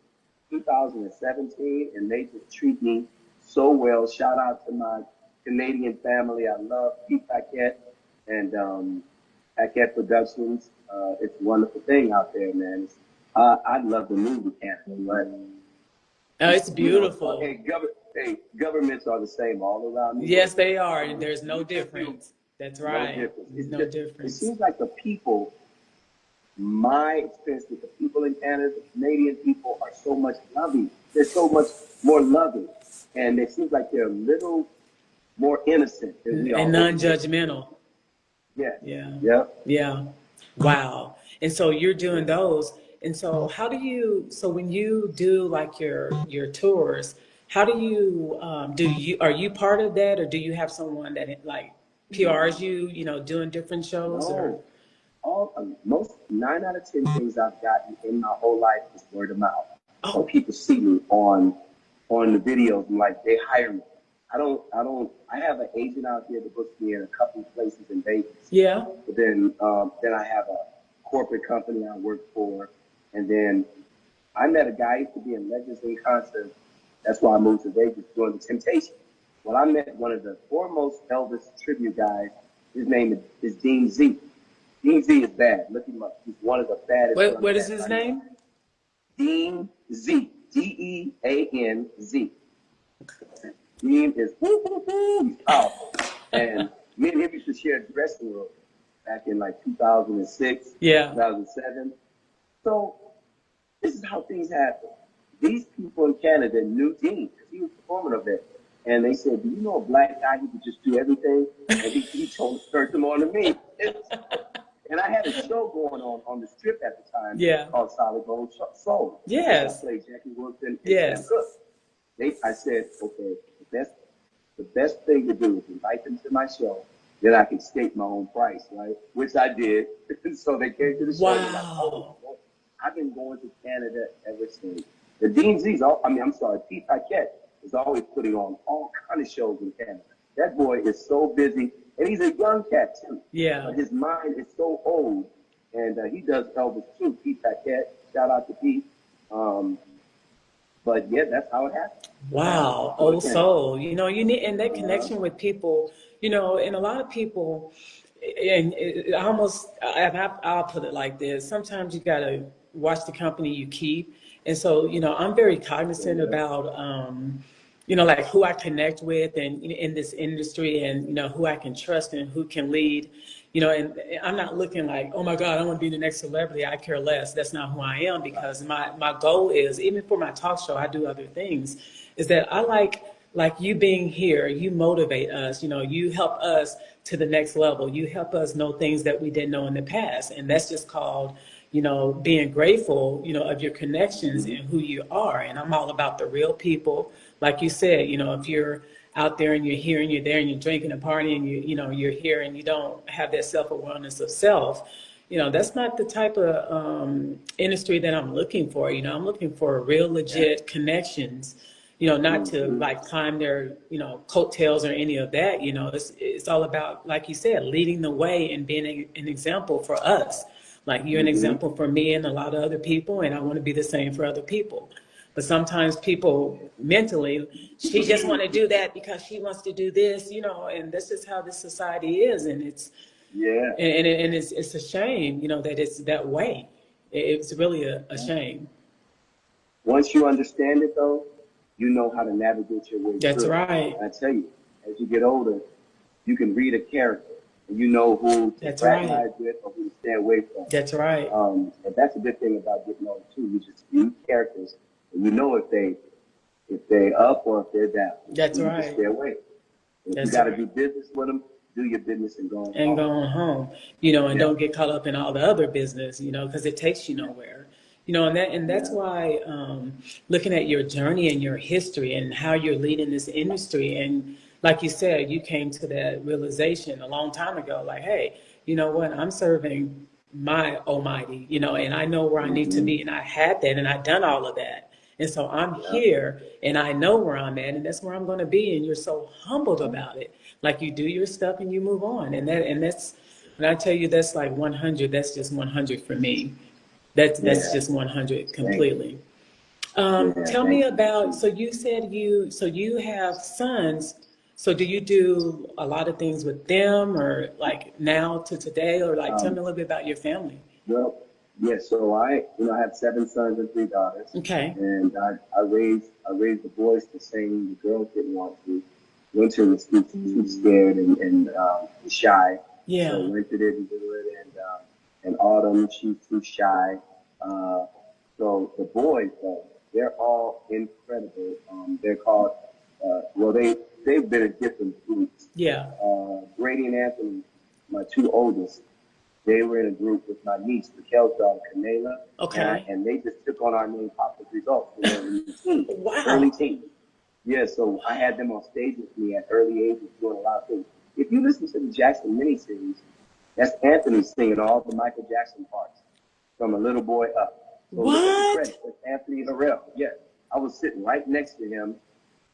2017, and they just treat me so well. Shout out to my Canadian family. I love Pete Paquette and Paquette Productions. It's a wonderful thing out there, man. I'd love to move to Canada, but Oh, it's hey, beautiful. governments are the same all around the Yes, world. they are. So There's no we just do difference. That's no right. difference. It's No just it difference. seems like the people, my experience with the people in Canada, the Canadian people are so much loving. They're so much more loving, and it seems like they're a little more innocent than we are And over here. non-judgmental. Yes. Yeah. Yep. Yeah. Wow. And so you're doing those. And so how do you, so when you do like your tours, how do you, are you part of that, or do you have someone that like PRs you, doing different shows, or? No. All most 9 out of 10 things I've gotten in my whole life is word of mouth. Or Oh, people see me on the videos and like they hire me. I have an agent out here that books me in a couple of places in Vegas. yeah. But then I have a corporate company I work for. And then I met a guy who used to be in Legends in Concert. That's why I moved to Vegas during the Temptation. Well, I met one of the foremost Elvis tribute guys. His name is Dean Z. Dean Z is bad. Look him up. He's one of the baddest drum What is cats his I know. name? Dean Z. Deanz. Dean is he's powerful. And me and him used to share a dressing room back in like 2006, Yeah. 2007. So this is how things happen. These people in Canada knew Dean because he was performing up there. And they said, do you know a black guy who could just do everything? And he turned them on to me. And I had a show going on the strip at the time Yeah. called Solid Gold Soul, which I Yes. played Jackie Wilson and Sam Yes. Cooke. I said, okay, the best thing to do is invite them to my show. Then I can state my own price, right? Which I did. So they came to the show. They're like, oh, Wow. I've been going to Canada ever since. The Dean Z's, I'm sorry, Pete Paquette is always putting on all kind of shows in Canada. That boy is so busy, and he's a young cat too. Yeah. But his mind is so old, and he does Elvis too. Pete Paquette, shout out to Pete. Um, but yeah, that's how it happened. Wow, Go to old Canada. soul. You need, and that Uh, connection with people, and a lot of people, and it almost, I'll put it like this. Sometimes you got to watch the company you keep. And so, I'm very cognizant yeah, about, like who I connect with and in this industry, and, who I can trust and who can lead, and I'm not looking like, oh my God, I want to be the next celebrity. I care less. That's not who I am, because my goal is, even for my talk show, I do other things, is that I like you being here, you motivate us, you help us to the next level. You help us know things that we didn't know in the past. And that's just called, being grateful, of your connections and who you are. And I'm all about the real people. Like you said, if you're out there and you're here and you're there and you're drinking and partying, and you're here and you don't have that self-awareness of self, that's not the type of industry that I'm looking for. I'm looking for real, legit connections, not to like climb their, coattails or any of that. It's all about, like you said, leading the way and being an example for us. Like you're an example for me and a lot of other people, and I want to be the same for other people. But sometimes people mentally, she just want to do that because she wants to do this, and this is how this society is, and Yeah. it's a shame, that it's that way. It's really a shame. Once you understand it, though, you know how to navigate your way That's through it. right. And I tell you, as you get older, you can read a character and you know who to That's right. fraternize with or who to stay away from. That's right. And that's a good thing about getting older too. You just read characters and you know if they up or if they're down. That's you right. Just stay away. If That's you got to right. do business with them, do your business and go on And home. going home, and don't get caught up in all the other business, because it takes you nowhere. And that's why looking at your journey and your history and how you're leading this industry, and like you said, you came to that realization a long time ago, like, hey, you know what, I'm serving my Almighty, and I know where I need to be, and I had that, and I've done all of that. And so I'm here and I know where I'm at and that's where I'm going to be. And you're so humbled about it. Like you do your stuff and you move on. And that's, when I tell you that's like 100, that's just 100 for me. That's just 100 completely. Tell me about, so you said so you have sons. So do you do a lot of things with them or like now to today, or like tell me a little bit about your family? Well, yeah, so I have 7 sons and 3 daughters. Okay. And I raised the boys to sing. The girls didn't want to. Winter was too scared and shy. Yeah. So Winter didn't do it, and Autumn, she's too shy. So the boys, though, they're all incredible. They're called, they've been in different groups. Yeah. Grady and Anthony, my 2 oldest, they were in a group with my niece, Raquel's daughter, Katina. Okay. And they just took on our name, Pop Results, when they were in the teens. Wow. Early teens. Yeah, so I had them on stage with me at early ages doing a lot of things. If you listen to the Jackson miniseries, that's Anthony singing all the Michael Jackson parts from a little boy up. So what? Look at the credits. That's Anthony Harrell. Yeah. I was sitting right next to him,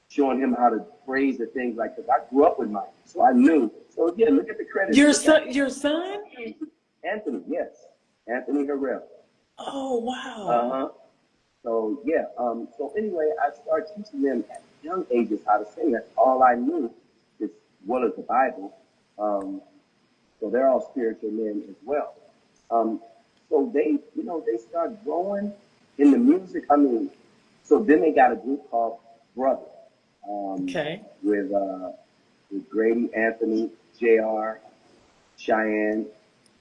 showing him how to phrase the things like, because I grew up with Mike, so I knew. So yeah, look at the credits. Your son? Anthony, yes. Anthony Harrell. Oh, wow. Uh-huh. So, yeah. So, anyway, I started teaching them at young ages how to sing. That's all I knew, as well as the Bible. So, they're all spiritual men as well. So, they start growing in the music. I mean, so then they got a group called Brother. Okay. With Grady, Anthony, JR, Cheyenne,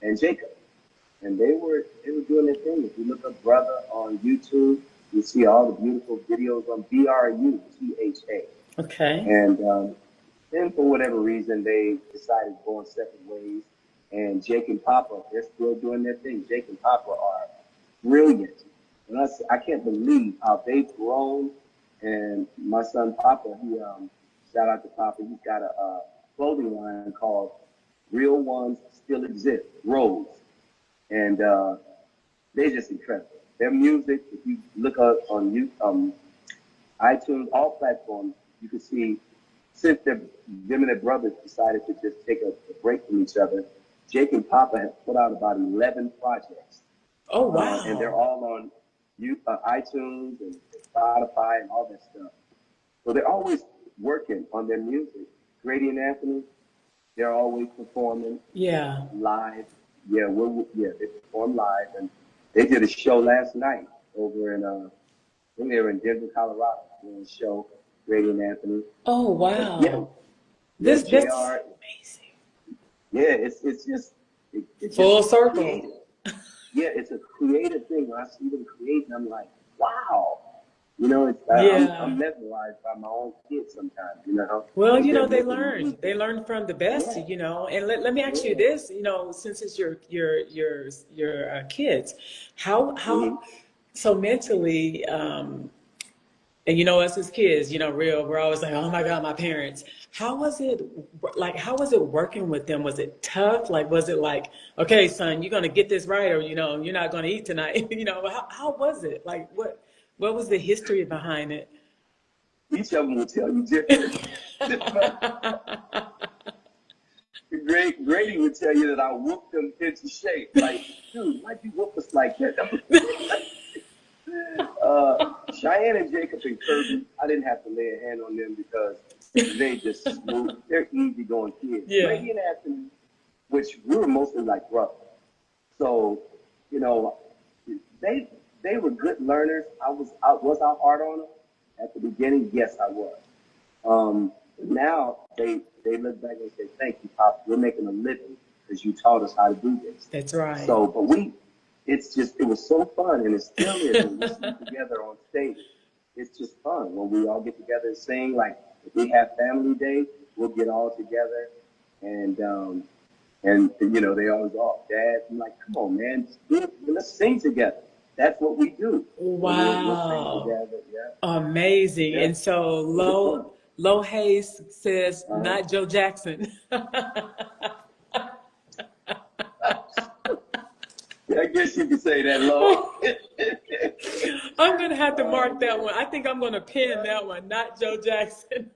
and Jacob. And they were doing their thing. If you look up Brother on YouTube, you see all the beautiful videos on BRUTHA. Okay. And then for whatever reason, they decided to go in separate ways. And Jake and Papa, they're still doing their thing. Jake and Papa are brilliant. And I can't believe how they've grown. And my son Papa, he shout out to Papa, he's got a clothing line called Real Ones Still Exist, Rose. And they're just incredible. Their music, if you look up on YouTube, iTunes, all platforms, you can see since them and their brothers decided to just take a break from each other, Jake and Papa have put out about 11 projects. Oh, wow. And they're all on iTunes and Spotify and all that stuff. So they're always working on their music. Grady and Anthony, they're always performing live. Yeah, they perform live, and they did a show last night over in I think they were in Denver, Colorado, doing a show, Grady and Anthony. Oh, wow. This JR, amazing. Yeah, it's just full just circle. Creative. Yeah, it's a creative thing. When I see them creating, I'm like, wow. You know, I'm Yeah. mesmerized by my own kids sometimes. You know, Well, as you they're know, they making learned. They music. learned from the best, Yeah, you know. And let me ask you yeah. this, you know, since it's your kids, Hmm. how so mentally, and you know, us as kids, you know, we're always like, oh my God, my parents. How was it like? How was it working with them? Was it tough? Like, was it like, okay, son, you're gonna get this right, or you know, you're not gonna eat tonight? You know, how was it? Like, what was the history behind it? Each of them will tell you different. Grady would tell you that I whooped them into shape. Like, dude, why'd you whoop us like that? Uh, Cheyenne and Jacob and Kirby, I didn't have to lay a hand on them because they just smooth. They're easygoing kids. Yeah, Grady and Anthony, which we were mostly like brothers. So, you know, they they were good learners. I hard on them at the beginning. Yes, I was. Now they look back and say, "Thank you, Pop. We're making a living because you taught us how to do this." that's right. So, but it's just it was so fun, and it still is when we sing together on stage. It's just fun when we all get together and sing. Like if we have family day, we'll get all together, and you know they always Dad. I'm like, come on, man, let's sing together. That's what we do. So we'll sing Wow. together. Yeah, Amazing. yeah. And so So it's fun. Low Hayes says, Uh-huh. not Joe Jackson. I guess you could say that, Lord. I'm gonna have to Oh mark that man. one. I think I'm gonna pin that one, not Joe Jackson.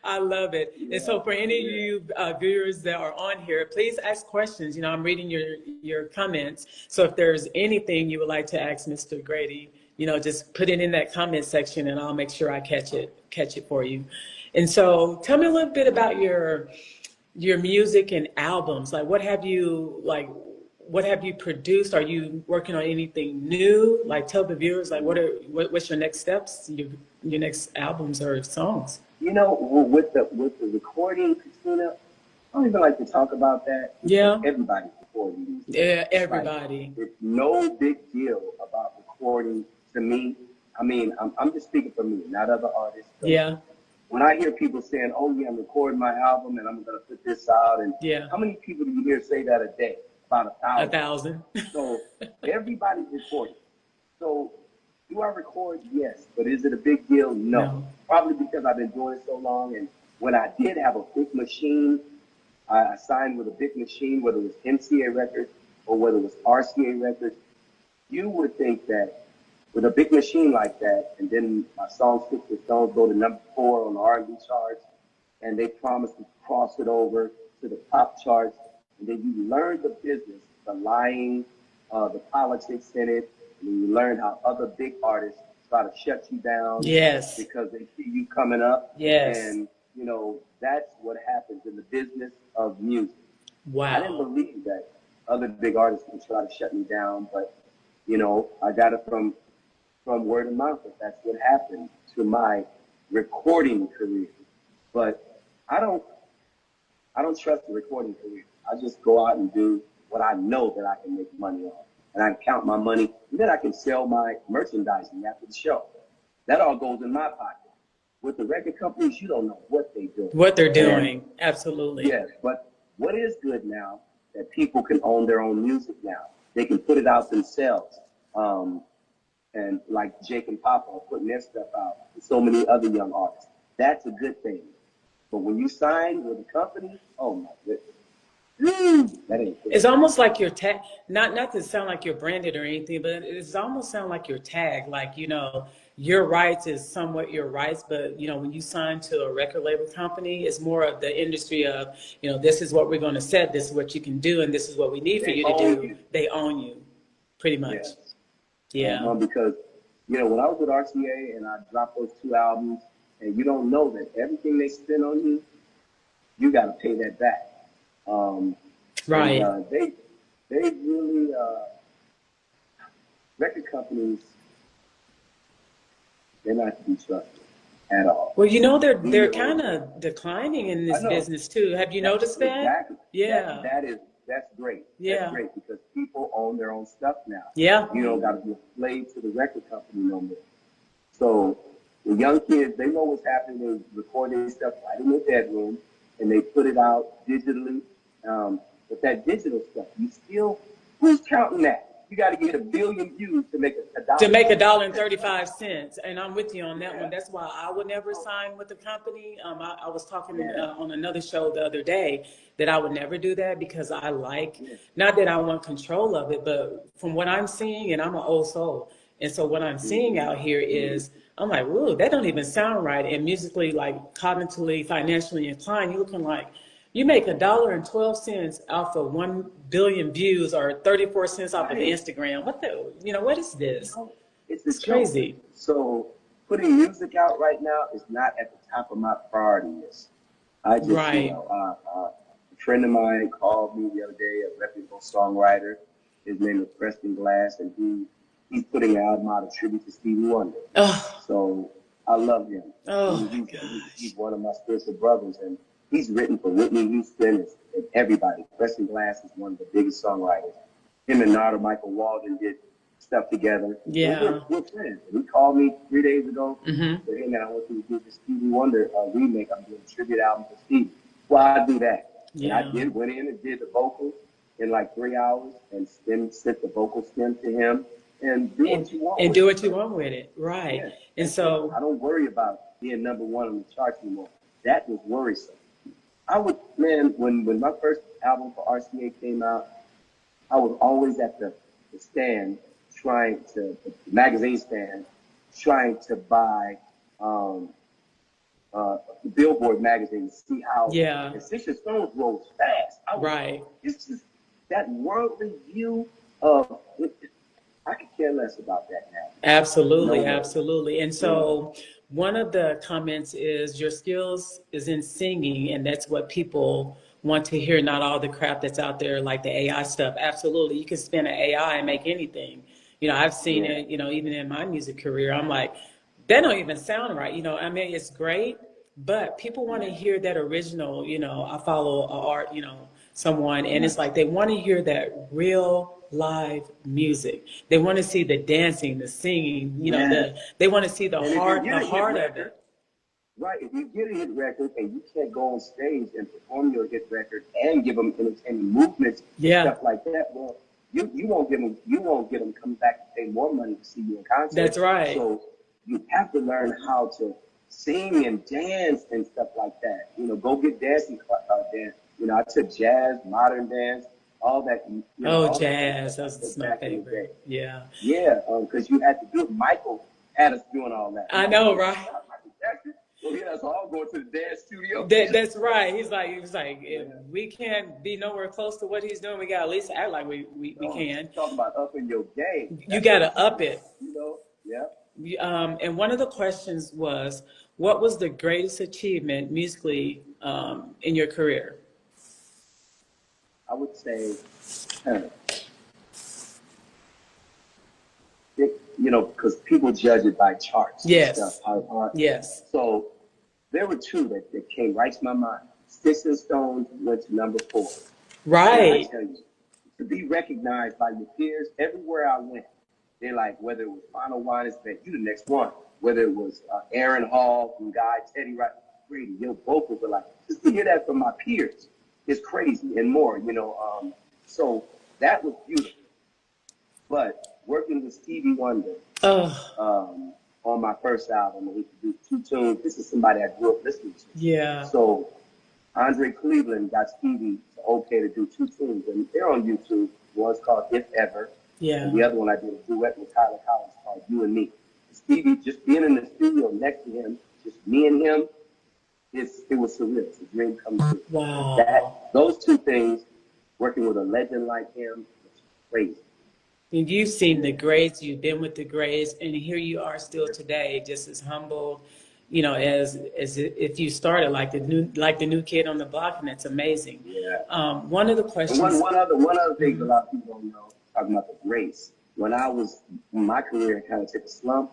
I love it. And Yeah, so, for any of yeah. you viewers that are on here, please ask questions. You know, I'm reading your comments. So, if there's anything you would like to ask Mr. Grady, you know, just put it in that comment section, and I'll make sure I catch it for you. And so, tell me a little bit about your music and albums. Like, what have you produced? Are you working on anything new? Like, tell the viewers, like, what's your next steps, your next albums or songs? You know, with the recording, Katina, I don't even like to talk about that because Yeah, everybody's recording these days. yeah, It's like everybody. it's no big deal about recording to me. I mean, I'm just speaking for me, not other artists. Because Yeah, when I hear people saying, "Oh yeah, I'm recording my album and I'm gonna put this out," and yeah, how many people do you hear say that a day? About a a thousand. thousand. So everybody's recording. So do I record? Yes. But is it a big deal? No. No. Probably because I've been doing it so long. And when I did have a big machine, I signed with a big machine, whether it was MCA Records or whether it was RCA Records. You would think that with a big machine like that, and then my song "Sticks and Stones" go to #4 on the R&B charts, and they promise to cross it over to the pop charts, and then you learn the business, the lying, the politics in it, and you learn how other big artists try to shut you down Yes, because they see you coming up, yes. and you know that's what happens in the business of music. I didn't Wow. believe that other big artists would try to shut me down, but you know I got it from word of mouth that that's what happened to my recording career. But I don't I don't trust the recording career. I just go out and do what I know that I can make money on. And I count my money, and then I can sell my merchandising after the show. That all goes in my pocket. With the record companies, you don't know what they do. What they're And doing. Absolutely. yes, but what is good now that people can own their own music now. They can put it out themselves. Um, and like Jake and Papa are putting their stuff out, and so many other young artists. That's a good thing. But when you sign with a company, oh my goodness, that ain't good. It's almost like your tag, not to sound like you're branded or anything, but it's almost sound like your tag. Like, you know, your rights is somewhat your rights, but you know, when you sign to a record label company, it's more of the industry of, you know, this is what we're going to set, this is what you can do, and this is what we need for They you to own do. you. They own you, pretty much. Yes. Yeah. Because, you know, when I was with RCA and I dropped those two albums, and you don't know that everything they spend on you, you got to pay that back. Um, and Right. they really, record companies, they're not to be trusted at all. Well, you know, Do they're your kind homework. of declining in I this know. business too. Have you That noticed that? exactly. That Yeah. that is that's great. That's Yeah. great because people own their own stuff now. Yeah. You don't got to be a slave to the record company no more. So the young kids, they know what's happening. They record their stuff right in their bedroom, and they put it out digitally. But that digital stuff, you still, who's counting that? You got to get 1 billion views to make a To dollar. make $1.35, and I'm with you on that Yeah. one. That's why I would never sign with the company. I was talking Yeah. on another show the other day that I would never do that because I like, Yeah. not that I want control of it, but from what I'm seeing, and I'm an old soul, and so what I'm seeing out here is, I'm like, whoa, that don't even sound right. And musically, like cognitively, financially inclined, you're looking like you make $1.12 off of 1 billion views or 34 cents off of Right. Instagram. What the, what is You this? know, it's a It's joke. crazy. So putting music out right now is not at the top of my priority list. I just, Right. a friend of mine called me the other day, a reputable songwriter. His name is Preston Glass, and he's putting an album out, a tribute to Stevie Wonder. Oh, So I love him. oh He, my he's gosh. one of my spiritual brothers, and he's written for Whitney Houston and everybody. Preston Glass is one of the biggest songwriters. Him and Narda Michael Walden did stuff together. And Yeah. we're friends. He called me 3 days ago. Mm-hmm. Said, hey man, I want you to do the Stevie Wonder remake. I'm doing a tribute album for Stevie. Well, I do that. And I Yeah. went in and did the vocals in like 3 hours and then sent the vocal stem to him and do what you want And with do it. what you want with it. Right. Yeah. And I so, don't worry about being number one on the charts anymore. That was worrisome. I would, man, when my first album for RCA came out, I was always at the stand the magazine stand, trying to buy um, the Billboard magazine to see how, yeah. and Six Stones rose fast. Right. It's just that worldly view of, I could care less about that now. No Absolutely, way. absolutely. And You know? so one of the comments is your skills is in singing, and that's what people want to hear, not all the crap that's out there like the AI stuff. Absolutely. You can spin an AI and make anything. I've seen Yeah. it, even in my music career. I'm like, that don't even sound right. I mean, it's great, but people want to Yeah. hear that original. I follow a art, someone, and Yeah. it's like they want to hear that real live music. They want to see the dancing, the singing, Yes. they want to see the And if you heart, get the a hit heart of record, it. right, if you get a hit record and you can't go on stage and perform your hit record and give them entertainment movements and Yeah, stuff like that, well, you won't get them coming back to pay more money to see you in concert. that's right. So you have to learn how to sing and dance and stuff like that. Go get dancing dance. I took jazz, modern dance, all that. Oh, All that kind of jazz, stuff I that's took my back in the day. favorite. Yeah, Yeah, because you had to do it. Michael had us doing all that. I Michael know, was right? Michael Jackson. Well, he had us all going to the dance studio. That's right. He was like, Yeah. if we can't be nowhere close to what he's doing, we got to at least act like we Oh, can. talking about upping your game. You That's got what to he up was, it. Yeah. And one of the questions was, what was the greatest achievement musically in your career? I would say, because people judge it by charts and stuff. Yes, How, yes. so there were two that came right to my mind. Sticks and Stones went to number 4. And I Right. tell you, to be recognized by your peers everywhere I went, they're like, whether it was Final Wine, that you the next one. Whether it was Aaron Hall from Guy, Teddy Wright, Grady, your vocals are like, just to hear that from my peers is crazy and more, So that was beautiful. But working with Stevie Wonder Oh, on my first album, we could do 2 tunes. This is somebody I grew up listening to. yeah, So Andre Cleveland got Stevie okay to do 2 tunes, and they're on YouTube. One's called If Ever, and yeah. the other one I did a duet with Tyler Collins called You and Me. Stevie, just being in the studio next to him, just me and him, it was surreal. It's a dream come true. Wow. Those 2 things, working with a legend like him, was crazy. And you've seen the grades, you've been with the grades, and here you are still today, just as humble, as if you started like the new kid on the block, and that's amazing. Yeah. One of the And questions. one other thing a Mhm. lot of people don't know, talking about the grace. When my career kind of took a slump,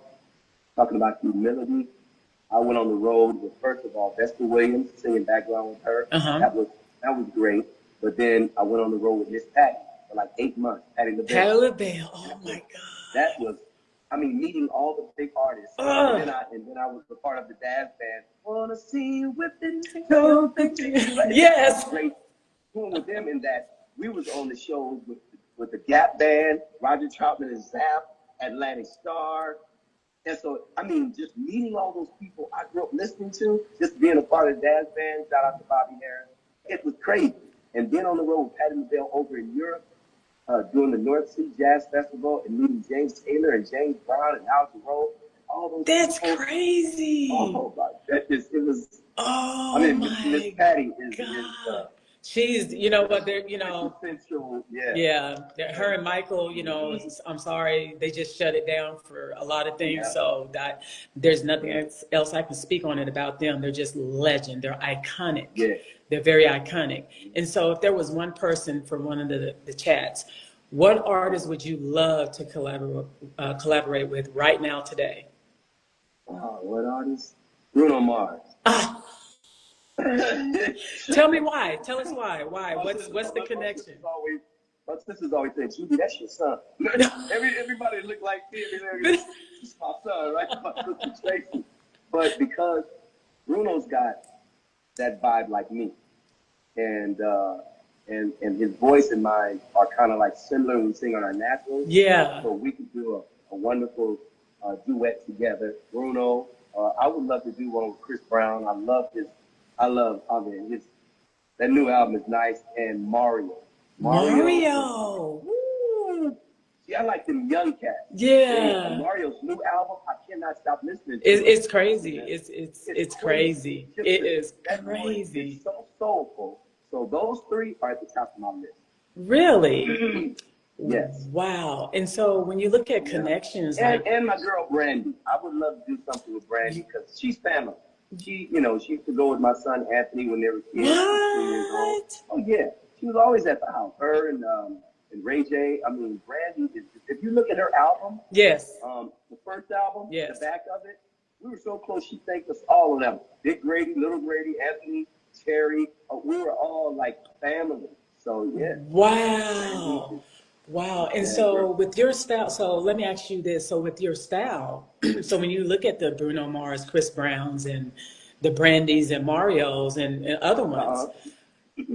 talking about humility, I went on the road with, first of all, Vesta Williams, singing background with her. Uh-huh. That was great. But then I went on the road with Miss Patty for like 8 months, Patty LaBelle. Patti LaBelle. Oh That my was, God. that was I mean, meeting all the big artists, and Uh, then I was a part of the jazz band. Wanna see you with it? Don't think you right. That was yes. great doing with them in that we was on the shows with the Gap Band, Roger Troutman and Zap, Atlantic Star. And so, I mean, just meeting all those people I grew up listening to, just being a part of the jazz band, shout out to Bobby Harris, it was crazy. And being on the road with Patti LaBelle over in Europe, doing the North Sea Jazz Festival and meeting James Taylor and James Brown and Al Jarreau, all those That's people. crazy. Oh my goodness, it was. I Oh mean, Miss my Patty is God. She's, you know what, they're, you know, quintessential, yeah. yeah, her And, and Michael, you know, I'm sorry, they just shut it down for a lot of things. yeah, So that there's nothing else I can speak on it about them. They're just legend. They're iconic. yeah. They're very iconic. And so if there was one person from one of the chats, what artist would you love to collaborate with right now today? What artist? Bruno Mars. Ah, tell me why. Tell us why. Why? What's the connection? My sister's always saying, Judy, that's your son. Everybody look like me. It's my son, right? My sister Tracy. But because Bruno's got that vibe like me, and his voice and mine are kind of like similar when we sing on our nationals. Yeah. So we could do a wonderful duet together. Bruno, I would love to do one with Chris Brown. I mean, that new album is nice. And Mario. Mario. Woo! See, I like them young cats. Yeah. Mario's new album, I cannot stop listening to It's crazy. It's crazy. Just It is that voice crazy. is so soulful. So those three are at the top of my list. Really? Yes. Wow. And so when you look at connections, like, And my girl Brandy. I would love to do something with Brandy because she's family. She used to go with my son Anthony when they were kids. 16 years old. what? Oh yeah, she was always at the house. Her and Ray J. I mean, Brandy is. If you look at her album, Yes. the first album, Yes. the back of it, we were so close. She thanked us all of them. Big Grady, Little Grady, Anthony, Terry. We were all like family. So yeah. Wow. Wow. And so with your style, so let me ask you this. So with your style, so when you look at the Bruno Mars, Chris Browns, and the Brandys and Marios and other ones,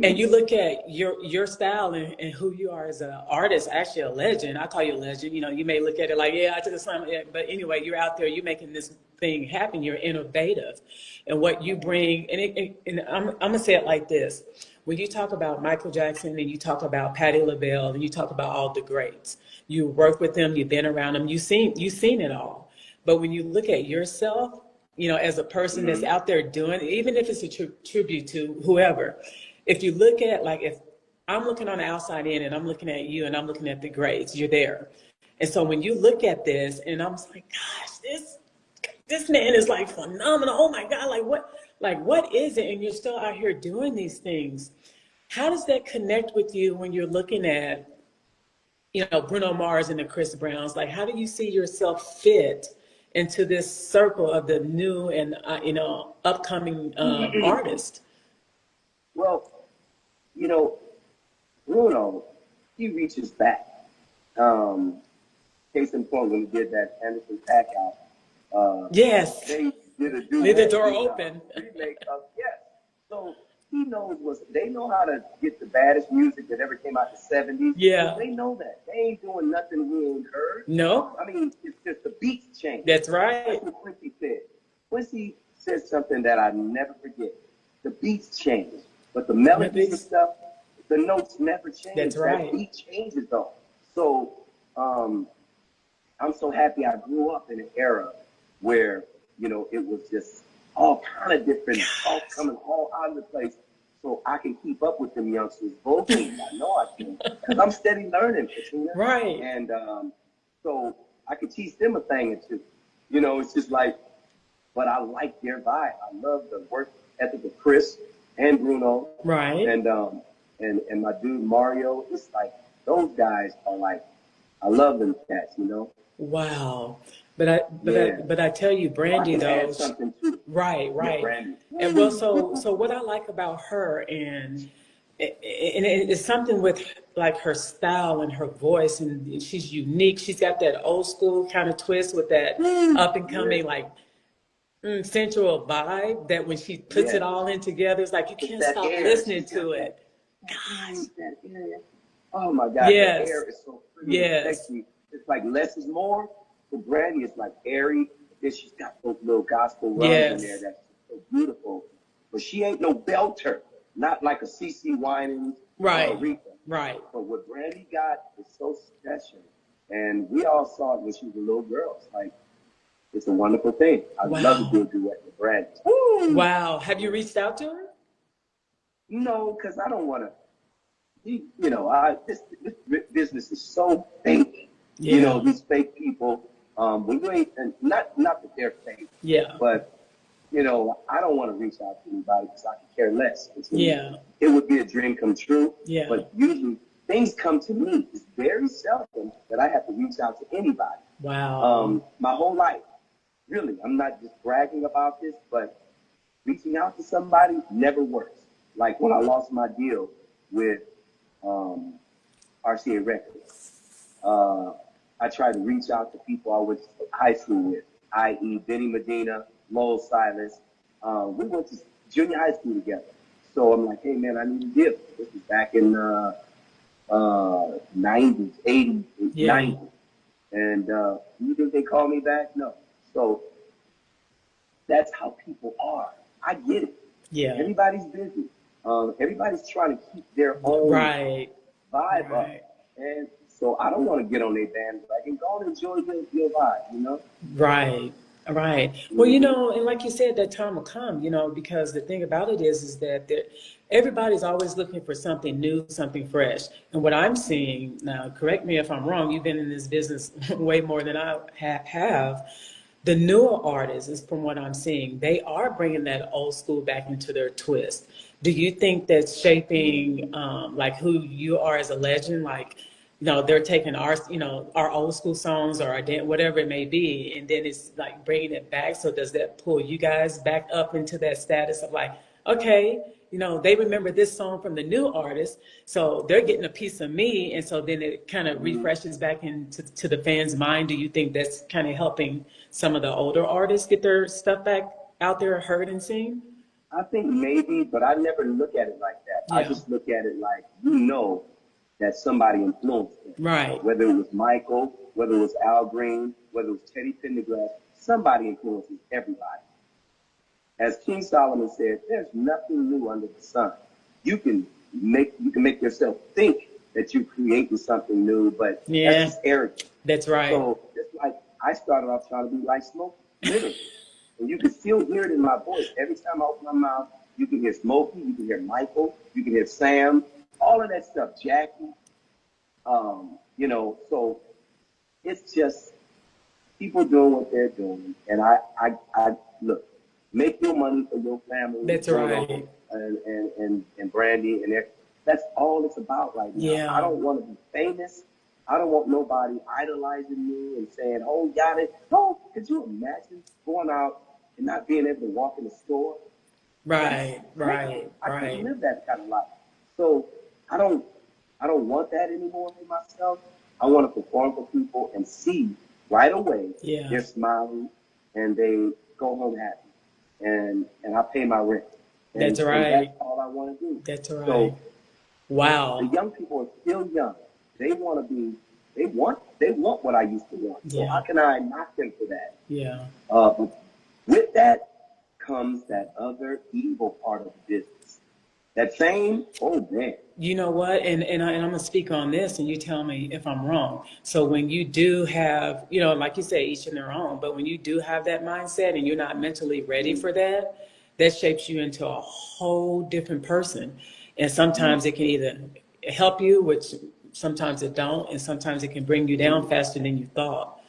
and you look at your style and who you are as an artist, actually a legend. I call you a legend. You know, you may look at it like, yeah, I took a slam, yeah, but anyway, you're out there, you're making this thing happen. You're innovative, and what you bring. And I'm gonna say it like this: when you talk about Michael Jackson and you talk about Patti LaBelle and you talk about all the greats, you work with them, you've been around them, you've seen it all. But when you look at yourself, you know, as a person that's out there doing it, even if it's a tribute to whoever, if you look at, like, if I'm looking on the outside in and I'm looking at you and I'm looking at the grades, you're there. And so when you look at this and I'm just like, gosh, this man is like phenomenal. Oh my God, what is it? And you're still out here doing these things. How does that connect with you when you're looking at, you know, Bruno Mars and the Chris Browns? Like, how do you see yourself fit into this circle of the new and, you know, upcoming artists? Well, you know, Bruno, he reaches back. Case in point, when he did that Anderson Paak out, Yes. they did a Leave the door open. remake of yes. So he knows they know how to get the baddest music that ever came out in the 70s. Yeah. They know that. They ain't doing nothing we ain't heard. No. I mean, it's just the beats change. That's right. That's what Quincy said. Quincy said something that I never forget. The beats change, but the melodies and stuff, the notes never change. That's right. That beat changes though. So I'm so happy I grew up in an era where, you know, it was just all kind of different, all coming all out of the place. So I can keep up with them youngsters vocally. I know I can, because I'm steady learning, Katina. Right. And so I can teach them a thing or two. You know, it's just like, but I like their vibe. I love the work ethic of Chris and Bruno. Right. And my dude Mario. It's like those guys are like, I love them cats, you know. Wow. But I tell you, Brandy, though. Something too. Right. Yeah, Brandy. And well, so what I like about her and it's something with like her style and her voice, and she's unique. She's got that old school kind of twist with that up and Yeah, coming like sensual vibe that when she puts yeah. it all in together, it's like you It's can't that stop air. listening She's got to that it. Gosh. that air. Oh my God, the Yes. air is so pretty and Yes. sexy. It's like less is more. For Brandy, it's like airy. Then she's got those little gospel runs in there Yes. that's so beautiful. But she ain't no belter, not like a CC Winans or Right. Aretha. Right. But what Brandy got is so special. And we all saw it when she was a little girl. It's like, it's a wonderful thing. I'd love to do a Wow. duet with Brandy. Wow. Have you reached out to her? No, because I don't want to. This business is so fake. Yeah. These fake people. When you ain't, and not that they're fake, Yeah. but I don't want to reach out to anybody because I could care less. Yeah. It would be a dream come true, Yeah. but usually things come to me. It's very seldom that I have to reach out to anybody. Wow. My whole life, really, I'm not just bragging about this, but reaching out to somebody never works. Like when I lost my deal with um, RCA Records. Uh, I tried to reach out to people I went to high school with, i.e. Benny Medina, Lowell Silas. We went to junior high school together. So I'm like, hey man, I need a deal. This was back in 90s, 80s, Yeah. 90s. And you think they call me back? No. So that's how people are. I get it. Yeah. Everybody's busy. Everybody's trying to keep their own Right. vibe Right. up. And so I don't want to get on their bandwagon. Go and enjoy your vibe. Right. Right. Well, Mm-hmm. and like you said, that time will come, because the thing about it is that everybody's always looking for something new, something fresh. And what I'm seeing now, correct me if I'm wrong, you've been in this business way more than I have. The newer artists, is from what I'm seeing, they are bringing that old school back into their twist. Do you think that's shaping like who you are as a legend? Like, they're taking our old school songs or whatever it may be, and then it's like bringing it back. So does that pull you guys back up into that status of like, okay, they remember this song from the new artist, so they're getting a piece of me, and so then it kind of Mm-hmm. refreshes back into the fans' mind. Do you think that's kind of helping some of the older artists get their stuff back out there, heard and seen? I think maybe, but I never look at it like that. I Yeah. just look at it like that somebody influenced them. Right. Whether it was Michael, whether it was Al Green, whether it was Teddy Pendergrass, somebody influences everybody. As King Solomon said, there's nothing new under the sun. You can make yourself think that you're creating something new, but that's Yeah. just arrogant. That's right. So it's like I started off trying to be like Smokey, literally. And you can still hear it in my voice. Every time I open my mouth, you can hear Smokey, you can hear Michael, you can hear Sam, all of that stuff, Jackie. So it's just people doing what they're doing. And I look, make your money for your family, That's right. and Brandy, and that's all it's about right now. I Yeah. don't want to be famous. I don't want nobody idolizing me and saying, "Oh, got it." No, could you imagine going out and not being able to walk in the store? That's Right. crazy. Right. I couldn't Right. live that kind of life. So I don't I don't want that anymore for myself. I want to perform for people and see right away Yeah. they're smiling and they go home happy. And I pay my rent. That's And that's right. all I want to do. That's right. So the Wow. young people are still young. They want to be they want what I used to want. So Yeah. how can I knock them for that? Yeah. But with that comes that other evil part of the business. That fame, oh man. You know what? And I'm gonna speak on this, and you tell me if I'm wrong. So when you do have, like you say, each in their own, but when you do have that mindset and you're not mentally ready Mm, for that, that shapes you into a whole different person. And mm, sometimes it can either help you, which sometimes it don't, and sometimes it can bring you down mm. faster than you thought.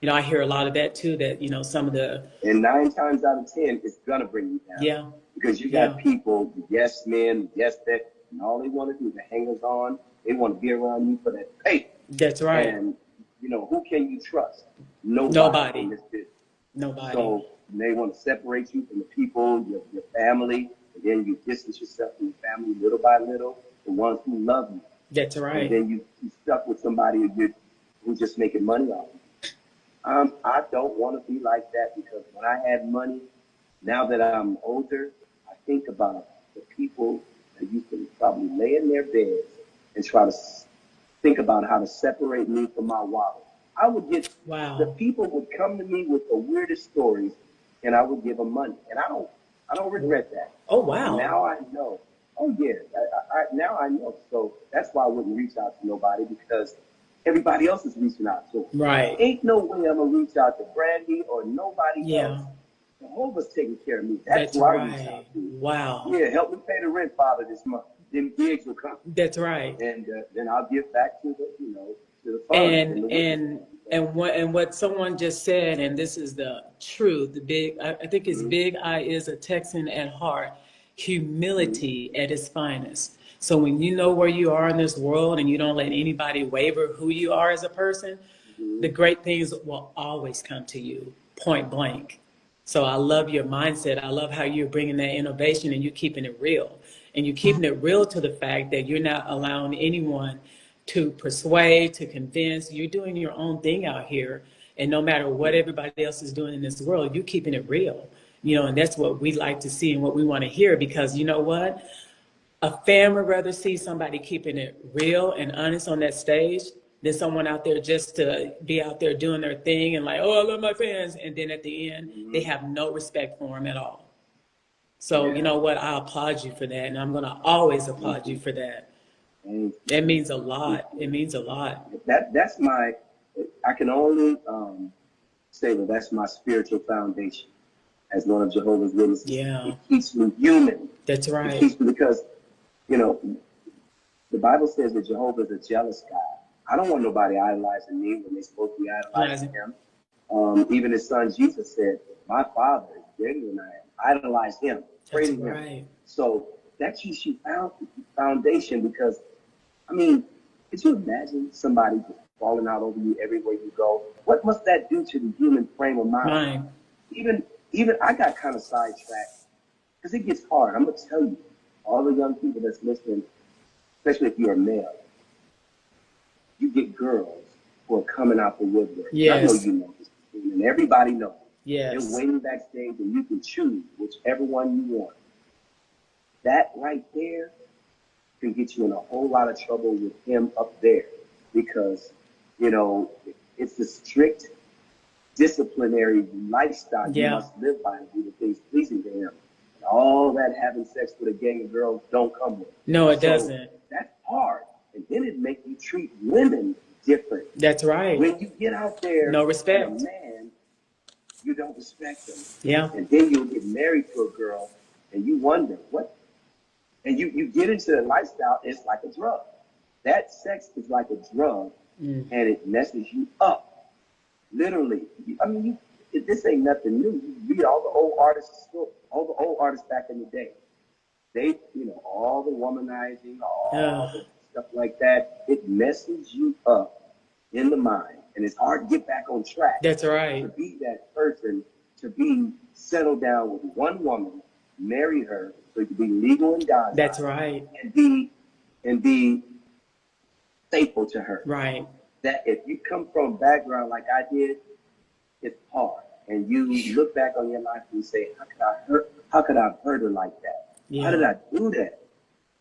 I hear a lot of that too. That some of the And 9 times out of 10, it's gonna bring you down yeah, because you got yeah, people, the yes men, the yes that, and all they want to do, the hangers on. They want to be around you for that pay. that's right. And who can you trust? Nobody in Nobody, this business. nobody. So they want to separate you from the people, your family, and then you distance yourself from your family little by little. the ones who love you. That's And right. then you stuck with somebody who's just making money off you. I don't want to be like that because when I had money, now that I'm older, I think about the people that used to probably lay in their beds and try to think about how to separate me from my wallet. I would get the Wow. people would come to me with the weirdest stories, and I would give them money, and I don't regret that. Oh, And wow. now I know. Oh yeah, now I know. So that's why I wouldn't reach out to nobody because everybody else is reaching out to them. Right. Ain't no way I'm gonna reach out to Brandy or nobody else. Yeah. Jehovah's taking care of me. That's That's who I reach out right. to. Wow. Yeah, help me pay the rent, Father, this month. Then gigs will come, That's right. and then I'll give back to the funds and And the witness and fund. So, and what someone just said, and this is the truth, the big I think it's mm-hmm, big I is a Texan at heart, mm-hmm, humility at its finest. So when you know where you are in this world and you don't let anybody waver who you are as a person, mm-hmm, the great things will always come to you, point blank. So I love your mindset. I love how you're bringing that innovation and you're keeping it real. And you're keeping it real to the fact that you're not allowing anyone to persuade, to convince. You're doing your own thing out here. And no matter what yeah, everybody else is doing in this world, you're keeping it real. And that's what we like to see and what we want to hear because you know what? A fan would rather see somebody keeping it real and honest on that stage than someone out there just to be out there doing their thing and like, oh, I love my fans. And then at the end, they mm-hmm, have no respect for them at all. So, you yeah. know what? I applaud you for that. And I'm going to always Thank applaud you you, for that. thank you, It thank means a you. I lot. It appreciate means a lot. it. That's my. I can only say that that's my spiritual foundation as one of Jehovah's Witnesses. Yeah, It keeps me human. that's It right. keeps me because you know the Bible says that Jehovah is a jealous God. I don't want nobody idolizing me when they're supposed to be idolizing Amazing. him. Even his son Jesus said, "My Father is greater than I am." Idolize him, pray That's to him. right. So that keeps you foundation because I mean, could you imagine somebody just falling out over you everywhere you go? What must that do to the human frame of mind? Mine. Even even I got kind of sidetracked because it gets hard. I'm gonna tell you, all the young people that's listening, especially if you're a male, you get girls who are coming out the woodwork. And I know Yes. you know this, and everybody knows. They're Yes. waiting backstage, and you can choose whichever one you want. That right there can get you in a whole lot of trouble with him up there because, you know, it's a strict disciplinary lifestyle you Yeah. must live by to do the things pleasing to him. And all that having sex with a gang of girls don't come with it. No, it So doesn't. that's hard. And then it makes you treat women different. That's right. When you get out there No and a respect. man, you don't respect him. Yeah. And then you'll get married to a girl and you wonder, what and you get into the lifestyle, it's like a drug. That sex is like a drug, Mm. and it messes you up, literally. I mean, this ain't nothing new. You read all the old artists, all the old artists back in the day. They, all the womanizing, all Uh, the stuff like that. It messes you up in the mind, and it's hard to get back on track that's to right. be that person, to be settled down with one woman, marry her, so you can be legal in God's That's eyes, right. and be faithful to her. Right. That if you come from a background like I did, it's hard. And you look back on your life and you say, how could I have hurt her like that? How did Yeah. I do that?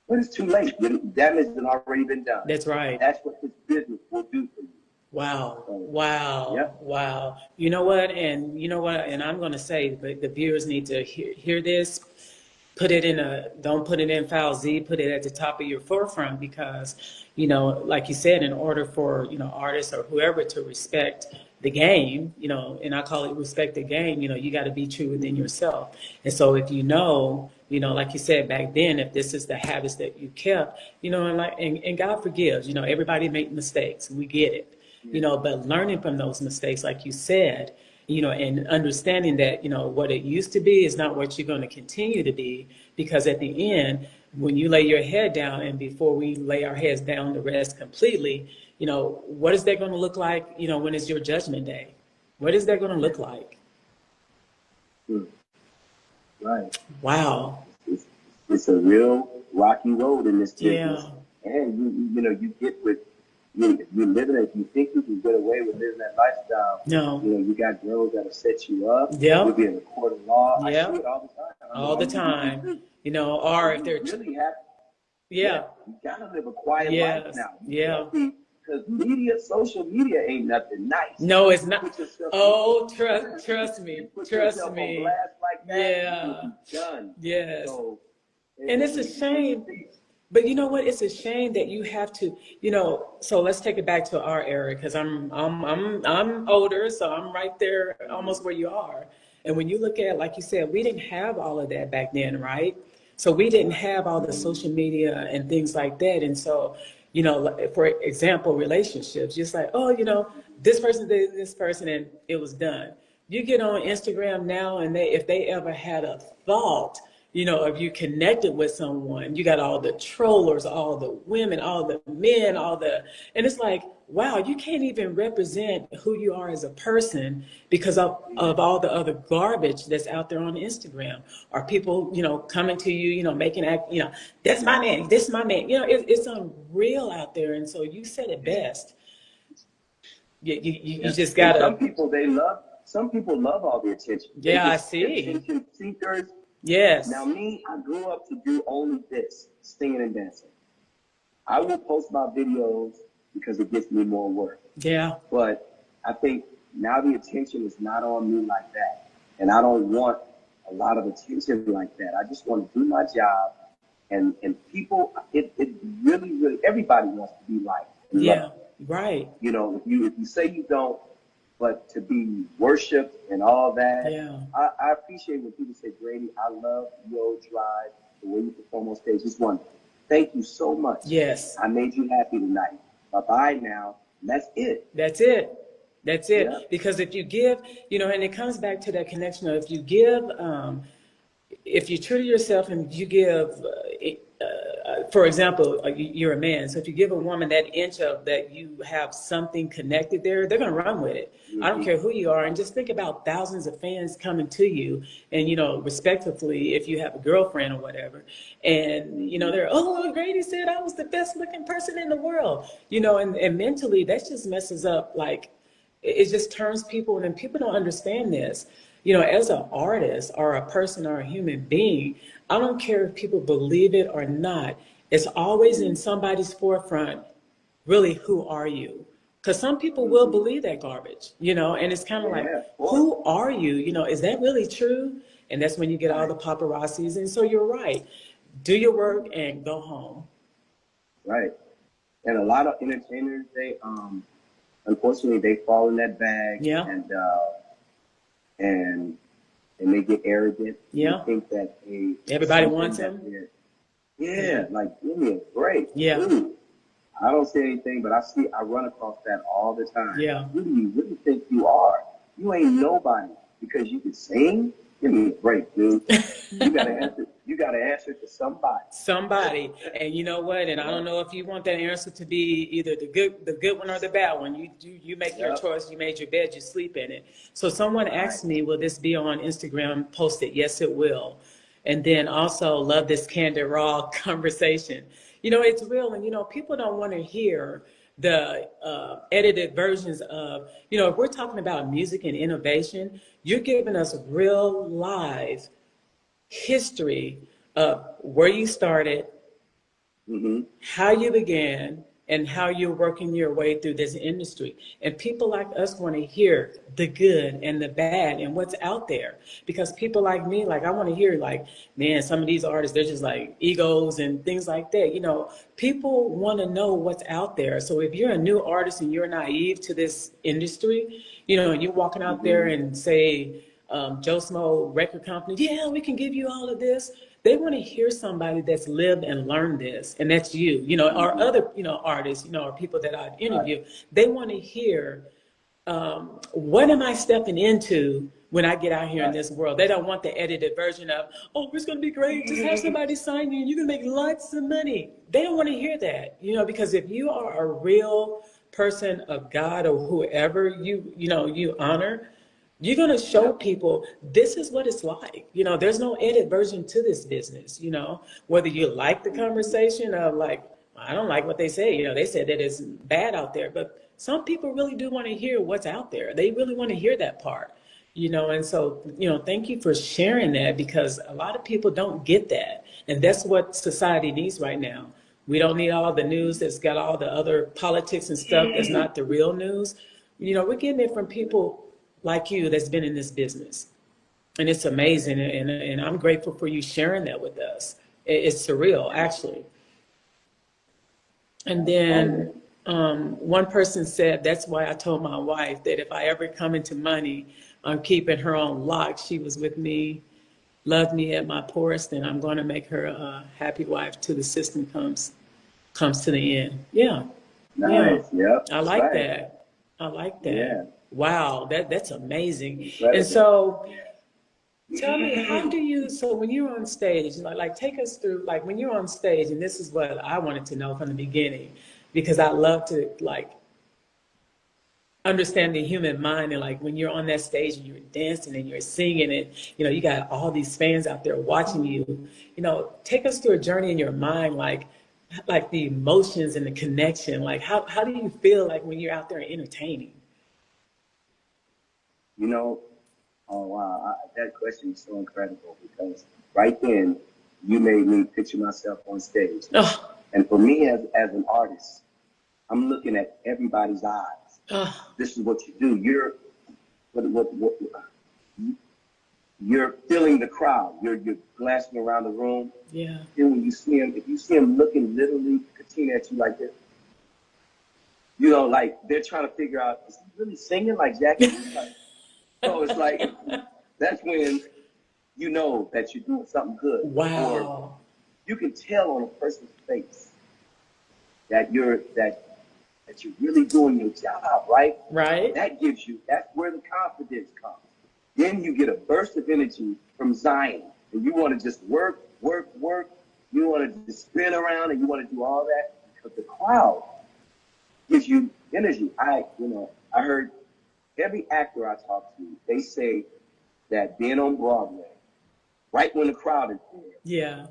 But it's too late. The damage has already been done. That's right. That's what this business will do for you. Wow. So, Wow. yep. Wow. You know what? And you know what? And I'm going to say, but the viewers need to hear this. Don't put it in file Z, put it at the top of your forefront because, like you said, in order for, artists or whoever to respect the game, and I call it respect the game, you got to be true within Mm-hmm. yourself. And so if like you said back then, if this is the habits that you kept, and God forgives, everybody make mistakes. We get it, Yeah. but learning from those mistakes, like you said, and understanding that, what it used to be is not what you're going to continue to be, because at the end, when you lay your head down and before we lay our heads down to rest completely, what is that going to look like, when it's your judgment day? What is that going to Yeah. look like? Mm. Right. Wow. It's a real rocky road in this business, Yeah. and you get with you living it. You think you can get away with living that lifestyle. No. You got girls that'll set you up. You'll Yep. be in the court of law. I see Yep. it all the time. I know All I'm the in the industry time. too. So Or if you they're, really have, yeah, yeah. you gotta live a quiet life Yes. now. You Yeah. can't be, because social media ain't nothing nice. No, it's You not. put yourself, Oh, you me. put Trust yourself on me. blast like that, you will Yeah. be done. Yes. So And it's a you pay your shame. fees. But you know what? It's a shame that you have to, so let's take it back to our era because I'm older, so I'm right there almost where you are. And when you look at, like you said, we didn't have all of that back then, right? So we didn't have all the social media and things like that. And so, like, for example, relationships, just like, oh, this person did this person and it was done. You get on Instagram now and if they ever had a thought, if you connected with someone, you got all the trollers, all the women, all the men, and it's like, wow, you can't even represent who you are as a person because of all the other garbage that's out there on Instagram, or people, coming to you, making act, that's my man, this is my man, it's unreal out there. And so you said it best. You Yeah. just And gotta, some people love all the attention. yeah, I They're see. attention seekers. Now Yes. me, I grew up to do only this, singing and dancing. I will post my videos because it gets me more work. Yeah. But I think now the attention is not on me like that. And I don't want a lot of attention like that. I just want to do my job. And people, it really, really, everybody wants to be liked and Yeah. loved. Right. If you say you don't, but to be worshipped and all that, Yeah. I appreciate when people say, Grady, I love your drive, the way you perform on stage. It's wonderful. Thank you so much. Yes. I made you happy tonight. Bye-bye now. And that's it. That's it. That's Yeah. it. Because if you give, and it comes back to that connection of if you give, if you true to yourself and you give, for example, you're a man. So if you give a woman that inch of that you have something connected there, they're going to run with it. I don't care who you are. And just think about thousands of fans coming to you and, respectively, if you have a girlfriend or whatever. And, they're, oh, Grady said I was the best looking person in the world, and mentally that just messes up. Like, it just turns people, and people don't understand this. As an artist or a person or a human being, I don't care if people believe it or not, it's always in somebody's forefront, really, who are you? Because some people will believe that garbage, and it's kind of like, Yeah. who are you? Is that really true? And that's when you get all Right. the paparazzis. And so you're right. Do your work and go home. Right. And a lot of entertainers, they unfortunately they fall in that bag, Yeah. and they get arrogant. Yeah. They think that Everybody wants them. Yeah, like give me a break. Yeah. Dude, I don't say anything, but I run across that all the time. Yeah. Who do you really think you are? You ain't nobody because you can sing. Give me a break, dude. You gotta answer. You gotta answer to somebody. Somebody. And you know what? And I don't know if you want that answer to be either the good one or the bad one. You make your Yep. choice. You made your bed. You sleep in it. So someone asked me, "Will this be on Instagram posted?" Yes, it will. And then also love this candid raw conversation. It's real, and people don't want to hear the edited versions of. If we're talking about music and innovation, you're giving us real live history of where you started, Mm-hmm. how you began, and how you're working your way through this industry. And people like us want to hear the good and the bad and what's out there. Because people like me, like, I want to hear, like, man, some of these artists, they're just like egos and things like that. People want to know what's out there. So if you're a new artist and you're naive to this industry, and you're walking out there and say, Joe Smo record company, yeah, we can give you all of this. They want to hear somebody that's lived and learned this, and that's you, or other, artists, or people that I interview. They want to hear, what am I stepping into when I get out here in this world? They don't want the edited version of, oh, it's going to be great. Just have somebody sign you and you're going to make lots of money. They don't want to hear that, because if you are a real person of God or whoever you honor, You're going to show Yep. people this is what it's like. You know, there's no edit version to this business, you know, whether you like the Mhm. conversation of like, I don't like what they say. You know, they said that it's bad out there, but some people really do want to hear what's out there. They really want to hear that part, you know, and so, you know, thank you for sharing that because a lot of people don't get that. And that's what society needs right now. We don't need all the news that's got all the other politics and stuff that's not the real news. You know, we're getting it from people like you that's been in this business. And it's amazing. And I'm grateful for you sharing that with us. It's surreal, actually. And then Always. one person said, that's why I told my wife that if I ever come into money, I'm keeping her on lock. She was with me, loved me at my poorest, and I'm going to make her a happy wife till the system comes to the end. Yeah, yeah. Nice. Yep. I That's like right. that. I like that. Yeah. Wow, that's amazing. And Incredible. so tell me, how do you, so when you're on stage, like take us through, like when you're on stage, and this is what I wanted to know from the beginning, because I love to like understand the human mind and like when you're on that stage and you're dancing and you're singing and you know you got all these fans out there watching you, you know, take us through a journey in your mind, like the emotions and the connection, like how do you feel like when you're out there entertaining? You know, oh wow, that question is so incredible because right then you made me picture myself on stage. Oh, And for me as an artist, I'm looking at everybody's eyes. oh, This is what you do. What you're feeling the crowd. You're glancing around the room. yeah, Then when you see him, if you see him looking literally Katina at you like this, you know, like they're trying to figure out, is he really singing like Jackie? Like, so it's like that's when you know that you're doing something good. Or wow, you can tell on a person's face that you're really doing your job, right? right, That's where the confidence comes. Then you get a burst of energy from Zion, and you want to just work, work, work. You want to just spin around, and you want to do all that because the crowd gives you energy. I heard every actor I talk to, they say that being on Broadway, right when the crowd is there, yeah,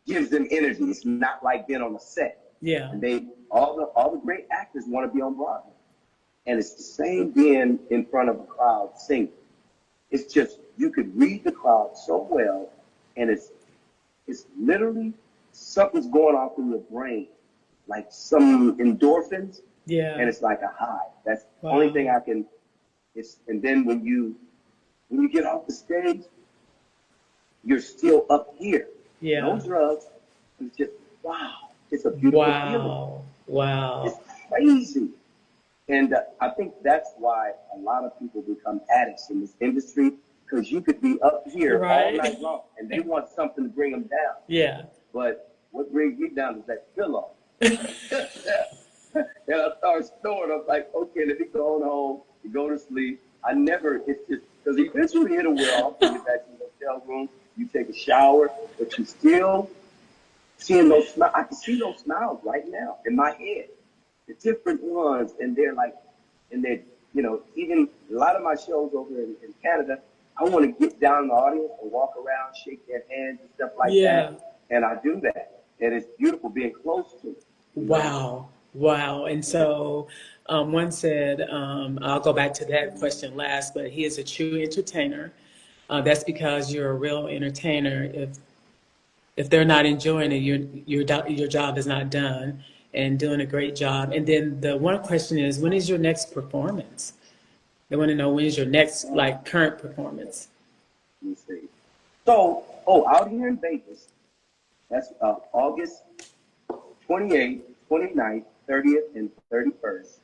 gives them energy. It's not like being on a set. yeah, And all the great actors want to be on Broadway. And it's the same being in front of a crowd singing. It's just you could read the crowd so well, and it's literally something's going off in your brain, like some endorphins, yeah, and it's like a high. That's the only thing wow, I can. It's and then when you get off the stage, you're still up here. No yeah, drugs. It's just wow. It's a beautiful feeling. wow, wow, It's crazy. And I think that's why a lot of people become addicts in this industry because you could be up here all right, night long and they want something to bring them down. yeah. But what brings me down is that pillow. And I start snoring. I'm like, okay, let me go on home and go to sleep. It's just, because eventually it'll wear off. You get back to the hotel room, you take a shower, but you still seeing those smiles. I can see those smiles right now in my head. The different ones, and they're like, and they're, even a lot of my shows over in Canada, I want to get down in the audience and walk around, shake their hands and stuff like Yeah. that. And I do that. And it's beautiful being close to it, you know? Wow. Wow. And so one said, I'll go back to that question last, but he is a true entertainer. That's because you're a real entertainer. If they're not enjoying it, your job is not done and doing a great job. And then the one question is, when is your next performance? They want to know when is your next like current performance. Let me see. So, out here in Vegas, that's August 28th, 29th, 30th, and 31st.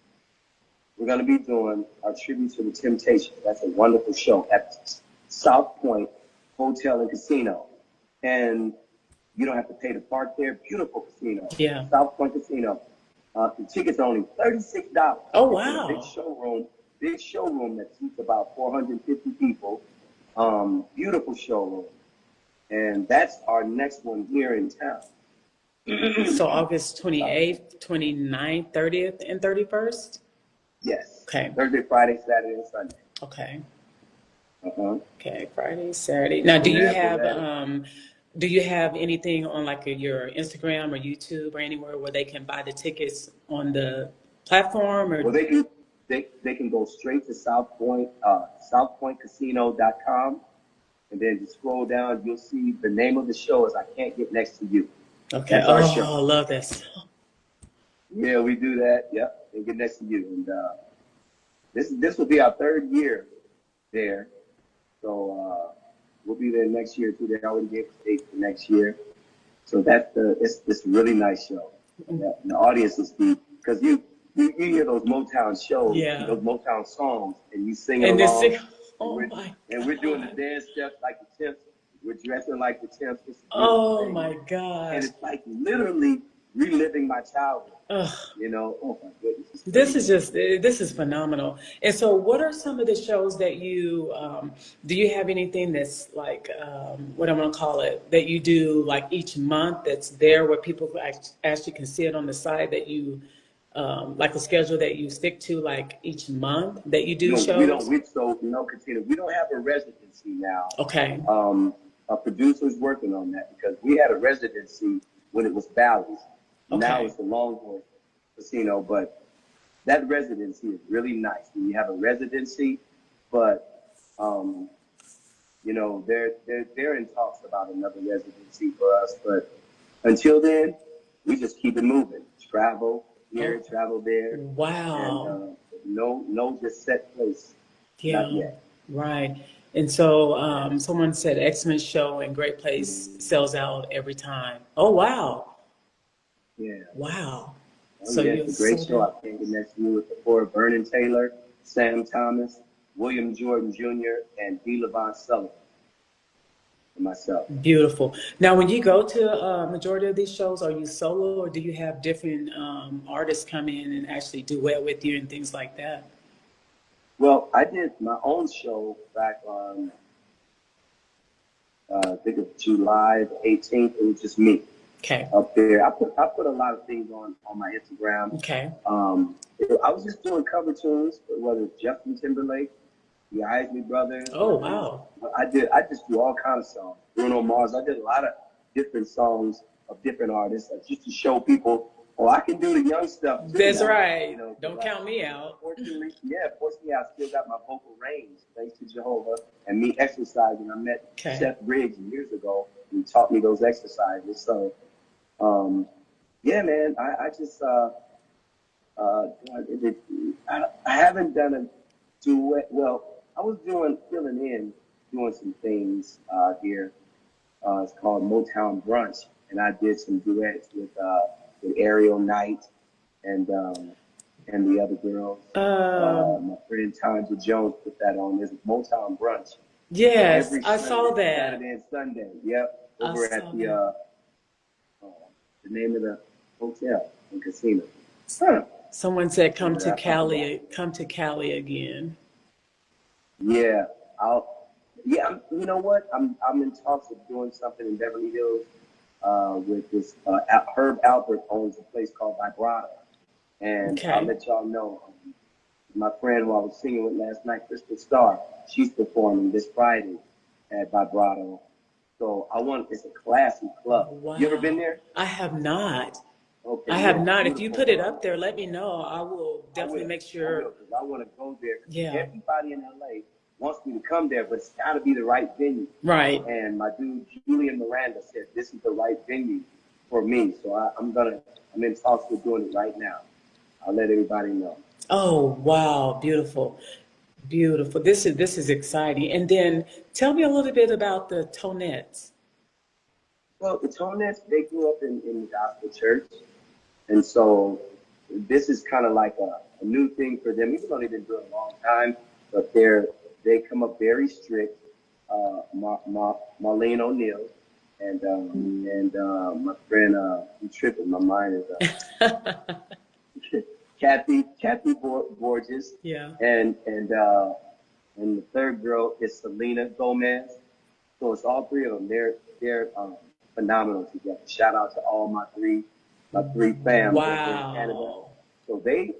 We're going to be doing our tribute to the Temptations. That's a wonderful show at South Point Hotel and Casino. And you don't have to pay to park there. Beautiful casino, Yeah. South Point Casino. The tickets are only $36. Oh It's in a wow. big showroom that seats about 450 people. Beautiful showroom. And that's our next one here in town. So August 28th, 29th, 30th, and 31st? Yes. Okay. Thursday, Friday, Saturday, and Sunday. Okay. Uh-huh. Okay, Friday, Saturday. Now, And after that, do you have anything on like your Instagram or YouTube or anywhere where they can buy the tickets on the platform or well, they can go straight to southpointcasino.com, and then just scroll down. You'll see the name of the show is I Can't Get Next to You. okay. That's our show. Oh, I love this. Yeah, we do that. Yep, and Get Next to You. And this will be our third year there. So we'll be there next year too. They already gave us dates for next year. So it's a really nice show. Yeah, and the audience is deep because you hear those Motown shows, Yeah. those Motown songs, and you singing And this along, thing, and oh my we're doing the God. dance steps like the Temps. We're dressing like the Temps. It's a beautiful Oh thing, my man. And gosh. it's like literally reliving my childhood. Ugh. You know, oh my goodness, it's This crazy. is just, this is phenomenal. And so, what are some of the shows that do you have anything that's like, what I'm going to call it, that you do like each month that's there where people actually can see it on the side that like a schedule that you stick to like each month that you do No, we don't. shows? Katina, we don't have a residency now. Okay. A producer's working on that because we had a residency when it was Bally's. Now Okay. it's the Longhorn Casino, but that residency is really nice. When you have a residency, but they're in talks about another residency for us. But until then, we just keep it moving. Travel here, Oh, travel there, and wow. no just set place. Not Yeah, yet. right. And so Yeah. someone said excellent show and great place sells out every time. Oh wow. Yeah. Wow. Oh So yeah, you're it's a great sold show. out. I can't get next to you with the four Vernon Taylor, Sam Thomas, William Jordan Jr., and D. Levon Sullivan, and myself. Beautiful. Now, when you go to majority of these shows, are you solo or do you have different artists come in and actually duet with you and things like that? Well, I did my own show back on I think of July the 18th. It was just me Okay. up there. I put a lot of things on my Instagram. Okay. I was just doing cover tunes, whether it's Justin Timberlake, the Isley Brothers, Oh or wow. I just do all kinds of songs. Bruno Mars. I did a lot of different songs of different artists just to show people, oh, I can do the young stuff too That's now. right. Because Don't count me out. fortunately, I still got my vocal range thanks to Jehovah and me exercising. I met Okay. Seth Briggs years ago. He taught me those exercises. So, um, yeah, man, I just I haven't done a duet. Well, I was filling in, doing some things here. It's called Motown Brunch, and I did some duets with Ariel Knight and um, and the other girls. Um, My friend Tanja Jones put that on. There's Motown Brunch yes, every I saw Sunday, that. Saturday and Sunday. Yep, I over at saw that. uh, the name of the hotel and casino. Huh. Someone said, I forgot. Come to Cali again." Yeah, I'll. Yeah, you know what? I'm in talks of doing something in Beverly Hills with this. Herb Alpert owns a place called Vibrato, and I'll Okay. let y'all know. My friend who I was singing with last night, Crystal Starr, she's performing this Friday at Vibrato. So I want. It's a classy club. You ever been Wow. there? I have not. Okay, I yeah, have it's not. If you beautiful. put it up there, let me know. I will I definitely will. make I will, sure. because I want to go there. Yeah. Everybody in LA wants me to come there, but it's got to be the right venue. Right. And my dude Julian Miranda said this is the right venue for me. So I'm in talks with doing it right now. I'll let everybody know. Oh, wow. Beautiful. Beautiful. This is exciting. And then tell me a little bit about the Tonettes. Well, the Tonettes, they grew up in the gospel church. And so this is kind of like a new thing for them, even though they've been doing it a long time, but they come up very strict. Marlene O'Neill and my friend, I'm tripping, my mind is Kathy Borges, Yeah. and the third girl is Selena Gomez. So it's all three of them. They're phenomenal together. Shout out to all my three fams over in Canada. Wow. So they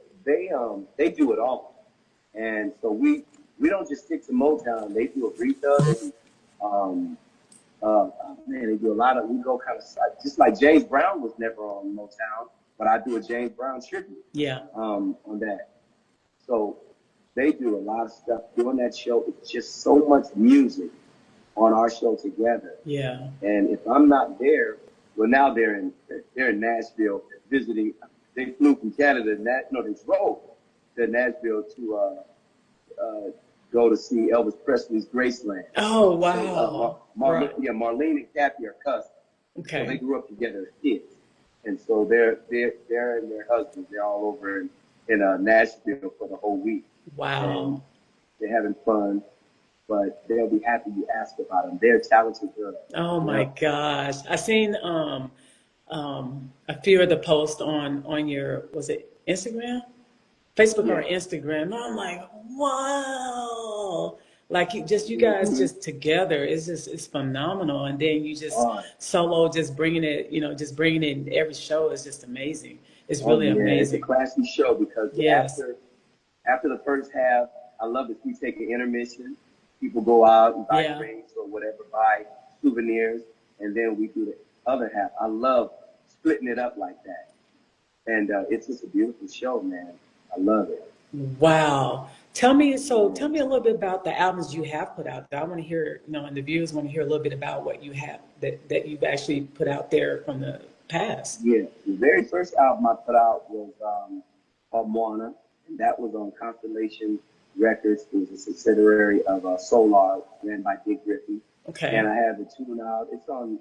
do it all, and so we don't just stick to Motown. They do Aretha. They do, um, man, they do a lot of. We go kind of just like James Brown was never on Motown, but I do a James Brown tribute. Yeah. On that. So they do a lot of stuff during that show. It's just so much music on our show together. Yeah. And if I'm not there, well, now they're in Nashville visiting. They flew from Canada. No, they drove to Nashville to go to see Elvis Presley's Graceland. Oh, So wow. Right. Marlene and Kathy are cousins. So they Okay. grew up together as kids, and so they're and their husbands. They're all over in Nashville for the whole week, and Wow. they're having fun. But they'll be happy you asked about them. They're talented girls, Oh you my know. gosh. I seen a few of the posts on your, was it Instagram? Facebook or Yeah. Instagram. I'm like, wow. Like just you guys Mm-hmm. just together is just it's phenomenal. And then you just Oh, solo just bringing it, just bringing it in every show is just amazing. It's oh really yeah, it's a amazing. classy show because Yes. after the first half, I love if we take an intermission. People go out and buy Yeah. drinks or whatever, buy souvenirs, and then we do the other half. I love splitting it up like that, and it's just a beautiful show, man. I love it. Wow. Tell Yeah. me a little bit about the albums you have put out there. I want to hear, and the viewers want to hear a little bit about what you have that you've actually put out there from the past. Yeah, the very first album I put out was called Moana, and that was on Constellation Records. It was a subsidiary of Solar, ran by Dick Griffey. And Okay. I have the tune out. It's on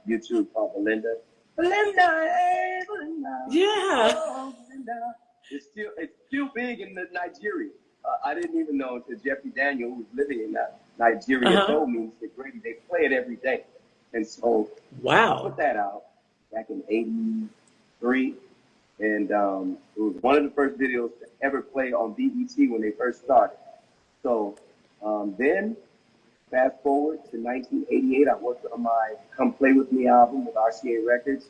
YouTube called Belinda. Belinda, hey, Belinda, Yeah. oh Belinda. It's still big in Nigeria. I didn't even know until Jeffrey Daniel, who was living in Nigeria, Uh-huh. told me. He said, "Grady, they play it every day." And so I put Wow. that out back in '83, and it was one of the first videos to ever play on BET when they first started. So then, fast forward to 1988, I worked on my "Come Play with Me" album with RCA Records,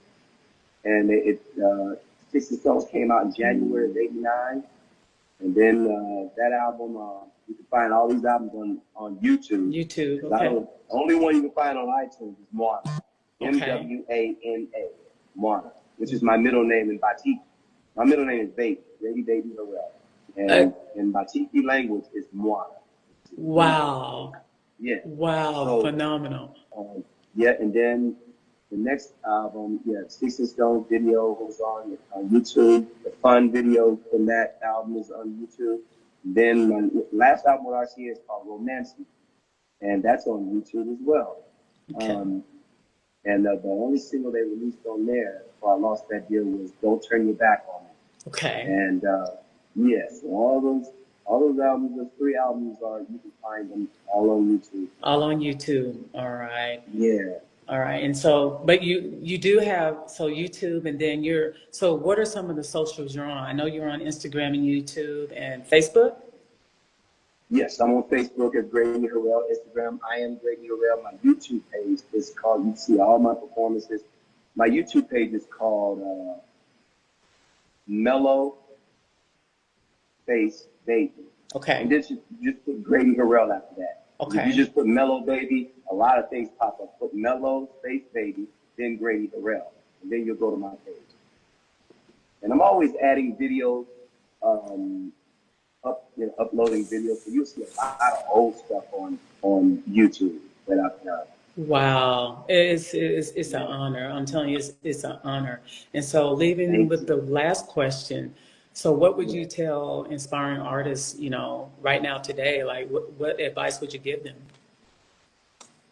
and Sticks and Stones came out in January of '89, and then that album, you can find all these albums on YouTube. YouTube. Because I Okay. don't, only one you can find on iTunes is Moana, Okay. Mwana, Moana, which is my middle name in Batiki. My middle name is Baby, Baby Harrell, Uh, and in Batiki language is Moana. wow. Yeah. Wow. So Phenomenal. yeah, and then the next album, yeah, Sticks and Stones video was on YouTube. The fun video from that album is on YouTube. Then my last album with RCA is called Romancing, and that's on YouTube as well. Okay. Um, and the only single they released on there before I lost that deal was "Don't Turn Your Back on Me." Okay. And yes, all those albums, those three albums are you can find them all on YouTube. All on YouTube. All right. Yeah. All right. And so, but you do have YouTube, and then so what are some of the socials you're on? I know you're on Instagram and YouTube and Facebook. Yes, I'm on Facebook as Grady Harrell. Instagram, I am Grady Harrell. My YouTube page is called, you see all my performances. My YouTube page is called Mellow Face Baby. And Okay. then just put Grady Harrell after that. If you Okay. just put Mellow Baby, a lot of things pop up. Put Mellow Face Baby, then Grady Harrell. And then you'll go to my page. And I'm always adding videos, uploading videos. So you'll see a lot of old stuff on YouTube that I've done. Wow. It's an Yeah. honor. I'm telling you, it's an honor. And so leaving Thank with you. the last question. So what would Yeah. you tell inspiring artists, right now today? Like what advice would you give them?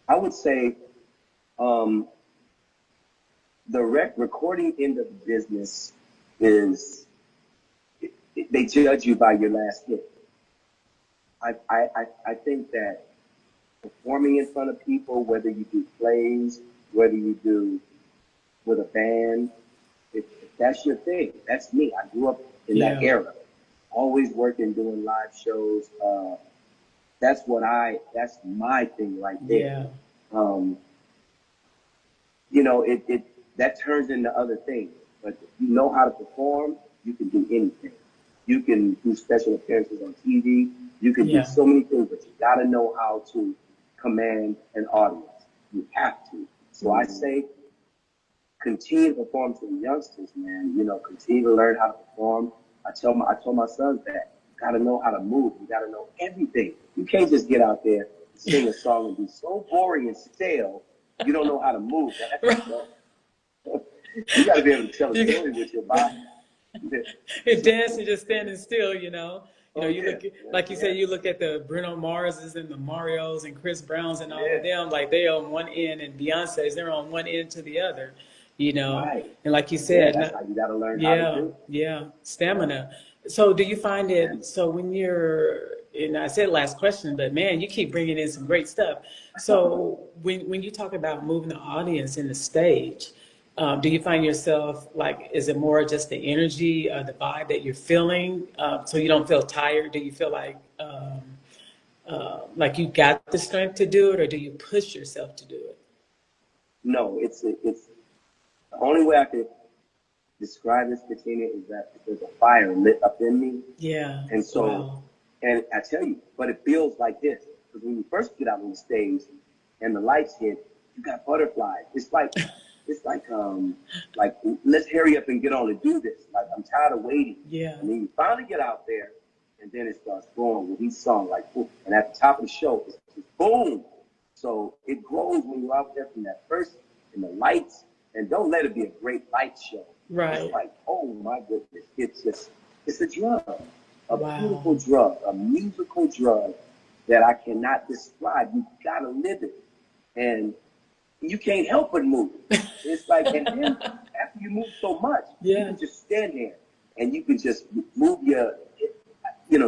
I would say um, the recording end of the business is they judge you by your last hit. I think that performing in front of people, whether you do plays, whether you do with a band, if that's your thing, that's me. I grew up in that Yeah. era, always working, doing live shows. That's my thing right there. Yeah. Um, it that turns into other things. But if you know how to perform, you can do anything. You can do special appearances on TV. You can do Yeah. so many things, but you got to know how to command an audience. You have to. So I say, continue to perform to the youngsters, man. You know, continue to learn how to perform. I told my sons that you got to know how to move. You got to know everything. You can't just get out there, sing a song, and be so boring and stale. You don't know how to move. That's a joke. You got to be able to tell a You, story with your body. and dancing, just standing still, you know. Oh You yeah, look, like you yeah, said, you look at the Bruno Marses and the Marios and Chris Browns and all of yeah. them, like they on one end, and Beyonce's, they're on one end to the other, you know. Right. And like you Yeah, said, that's how you got to learn how to yeah, do. yeah, Yeah. stamina. So do you find And it, so when you're, and I said last question, but man, you keep bringing in some great stuff. So when you talk about moving the audience in the stage, do you find yourself like, is it more just the energy, the vibe that you're feeling, so you don't feel tired? Do you feel like you got the strength to do it, or do you push yourself to do it? no, it's the only way I could describe this, Katina, is that there's a fire lit up in me. Yeah. And so, Wow. and I tell you, but it feels like this. Because when you first get out on the stage and the lights hit, you got butterflies. Like let's hurry up and get on and do this. Like I'm tired of waiting. Yeah. And then you finally get out there, and then it starts going with each song, like boom. And at the top of the show, it's just boom. So it grows when you're out there from that first in the lights, and don't let it be a great light show. It's Right. like, oh my goodness, it's a drug, a beautiful Wow. drug, a musical drug that I cannot describe. You gotta live it, and you can't help but move. It's like, and then after you move so much, you Yeah. can just stand there and you can just move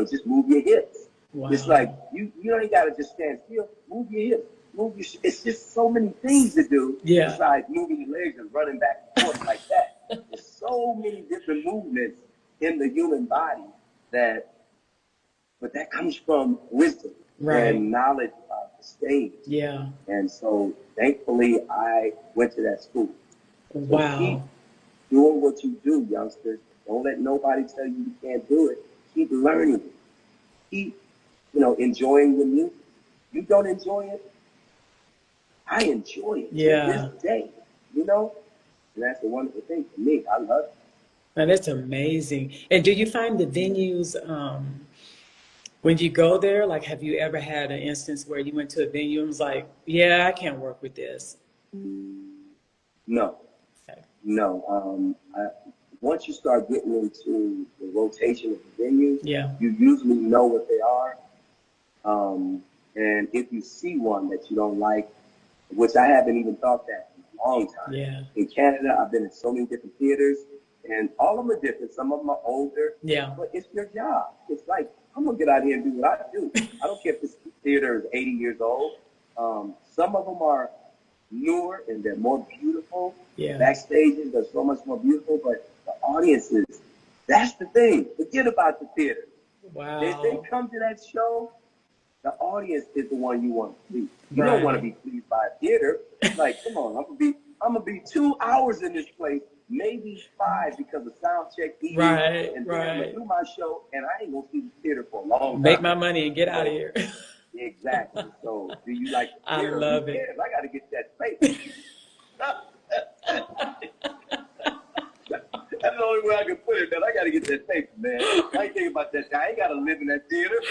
just move your hips. It's like Wow. you don't even gotta just stand still. Move your hips. It's just so many things to do Yeah. besides moving your legs and running back and forth like that. There's so many different movements in the human body that, but that comes from wisdom Right. and knowledge of the stage. Yeah. And so thankfully I went to that school. So keep Wow. doing what you do, youngsters. Don't let nobody tell you you can't do it. Keep learning. Keep, enjoying the music. You don't enjoy it, I enjoy it to this Yeah. day, you know? And that's a wonderful thing for me. I love it. Now that's amazing. And do you find the venues, when you go there, like have you ever had an instance where you went to a venue and was like, yeah, I can't work with this? No, Okay. no. Once you start getting into the rotation of the venues, Yeah. you usually know what they are. And if you see one that you don't like, which I haven't even thought that in a long time. Yeah. In Canada, I've been in so many different theaters, and all of them are different. Some of them are older, Yeah. but it's your job. It's like, I'm going to get out here and do what I do. I don't care if this theater is 80 years old. Some of them are newer and they're more beautiful. The Yeah. backstages are so much more beautiful, but the audiences, that's the thing. Forget about the theater. If they Wow. come to that show, the audience is the one you want to please. You don't want to Right. be pleased by a theater. Like, come on, I'm gonna be 2 hours in this place, maybe 5 because of sound check, eating, Right. and then I'm gonna Right. do my show, and I ain't gonna see the theater for a long Make time. my money and get out of So here. exactly. So do you like the I theater? Who love it. cares? I got to get that space. That's the only way I can put it, man. I got to get that space, man. I ain't thinking about that. I ain't got to live in that theater.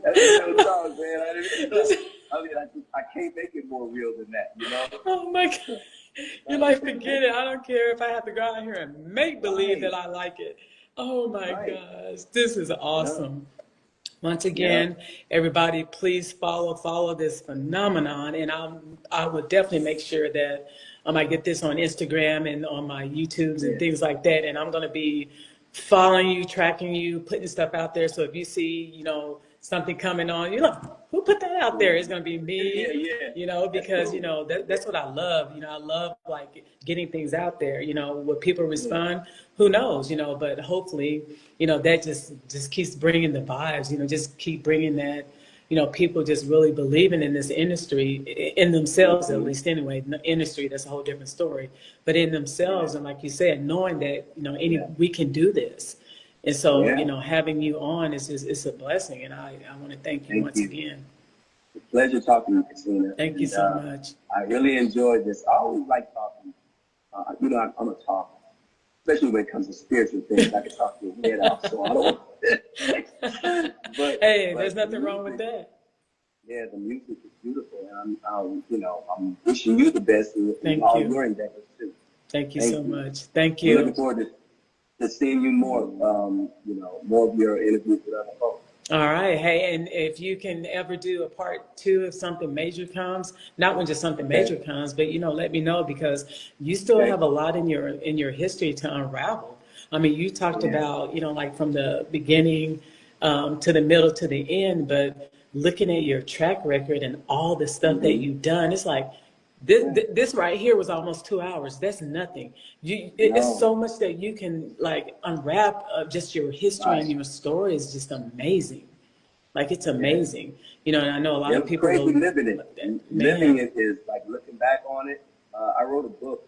That's real talk, man. I can't make it more real than that, you know? Oh my God. You're like, forget it. I don't care if I have to go out here and make believe Right, that I like it. Oh my right. gosh. This is Yeah, awesome. Once yeah, again, everybody, please follow this phenomenon, and I will definitely make sure that I get this on Instagram and on my YouTubes and yeah, things like that. And I'm going to be following you, tracking you, putting stuff out there. So if you see, something coming on, who put that out there? yeah, It's going to be yeah, me. yeah. That's Because cool. that's what I love. I love like getting things out there. What people Yeah, respond, who knows? But hopefully, that just keeps bringing the vibes. Just keep bringing that. People just really believing in this industry, in themselves at mm-hmm. least anyway. The industry, that's a whole different story. But in Yeah, themselves, and like you said, knowing that yeah, we can do this. And so, Yeah. having you on is just, it's a blessing. And I want to thank you Thank once you. again. It's a pleasure talking to you, Katina. Thank you And so much. I really enjoyed this. I always like talking. I'm a talker, especially when it comes to spiritual things. I can talk your head off, so I don't. Hey, there's but the nothing wrong with music, that. yeah, the music is beautiful, and I'm wishing you the best in Thank all you. your endeavors too. Thank you Thank so you. much. Thank I'm looking you. forward to seeing you more. More of your interviews with other folks. All right. Hey, and if you can ever do a part two if something major comes, not when just something Okay. major comes, but let me know because you still Okay. have a lot in your history to unravel. I mean, you talked Yeah. about, like from the beginning to the middle to the end, but looking at your track record and all the stuff that Hmm. you've done, it's like this, Yeah. this right here was almost 2 hours. That's nothing. It's No. so much that you can like unwrap of just your history Right. and your story is just amazing. Like it's Yeah. amazing, and I know a lot It of was people crazy will, living it. Living man. it is like looking back on it. I wrote a book,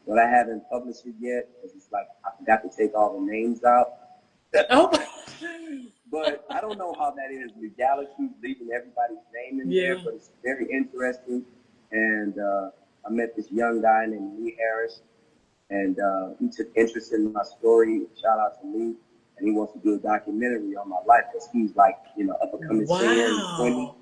but I haven't published it yet because it's like I forgot to take all the names out. Oh, But I don't know how that is legality, leaving everybody's name in there, yeah. but it's very interesting. And I met this young guy named Lee Harris, and he took interest in my story. Shout out to Lee. And he wants to do a documentary on my life because he's like, up and coming singer in his 20s. Wow.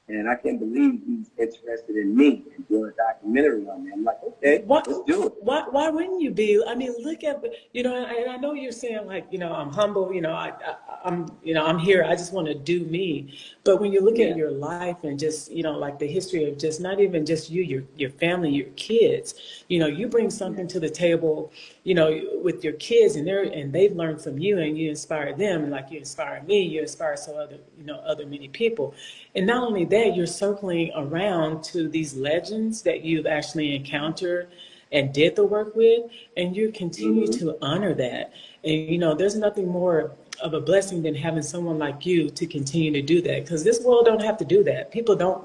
And I can't believe he's interested in me and doing a documentary on me. I'm like, okay, What? let's do it. Why wouldn't you be? I mean, look at and I know you're saying like I'm humble. I'm here. I just want to do me. But when you look at Yeah. your life and just like the history of just not even just you, your family, your kids. You bring Yeah. something to the table. With your kids and they've learned from you and you inspire them and like you inspire me. You inspire so other many people. And not only that, you're circling around to these legends that you've actually encountered and did the work with, and you continue Mm-hmm. to honor that. And there's nothing more of a blessing than having someone like you to continue to do that. Because this world don't have to do that. People don't.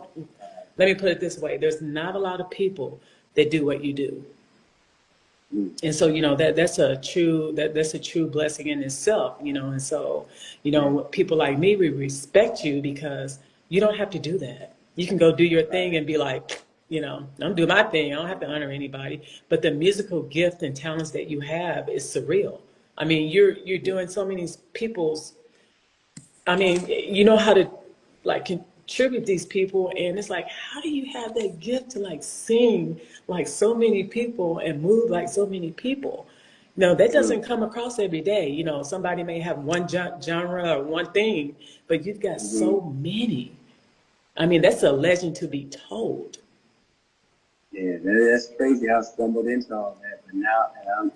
Let me put it this way: there's not a lot of people that do what you do. Mm-hmm. And so that's a true blessing in itself, and so Yeah. people like me, we respect you because you don't have to do that. You can go do your Right. thing and be like, I'm doing my thing. I don't have to honor anybody. But the musical gift and talents that you have is surreal. I mean, you're Yeah. doing so many people's. I mean, you know how to like contribute these people, and it's like, how do you have that gift to like sing like so many people and move like so many people? No, that Mm. doesn't come across every day. Somebody may have one genre or one thing, but you've got Mm-hmm. so many. I mean, that's a legend to be told. Yeah, that's crazy how I stumbled into all that. But now, and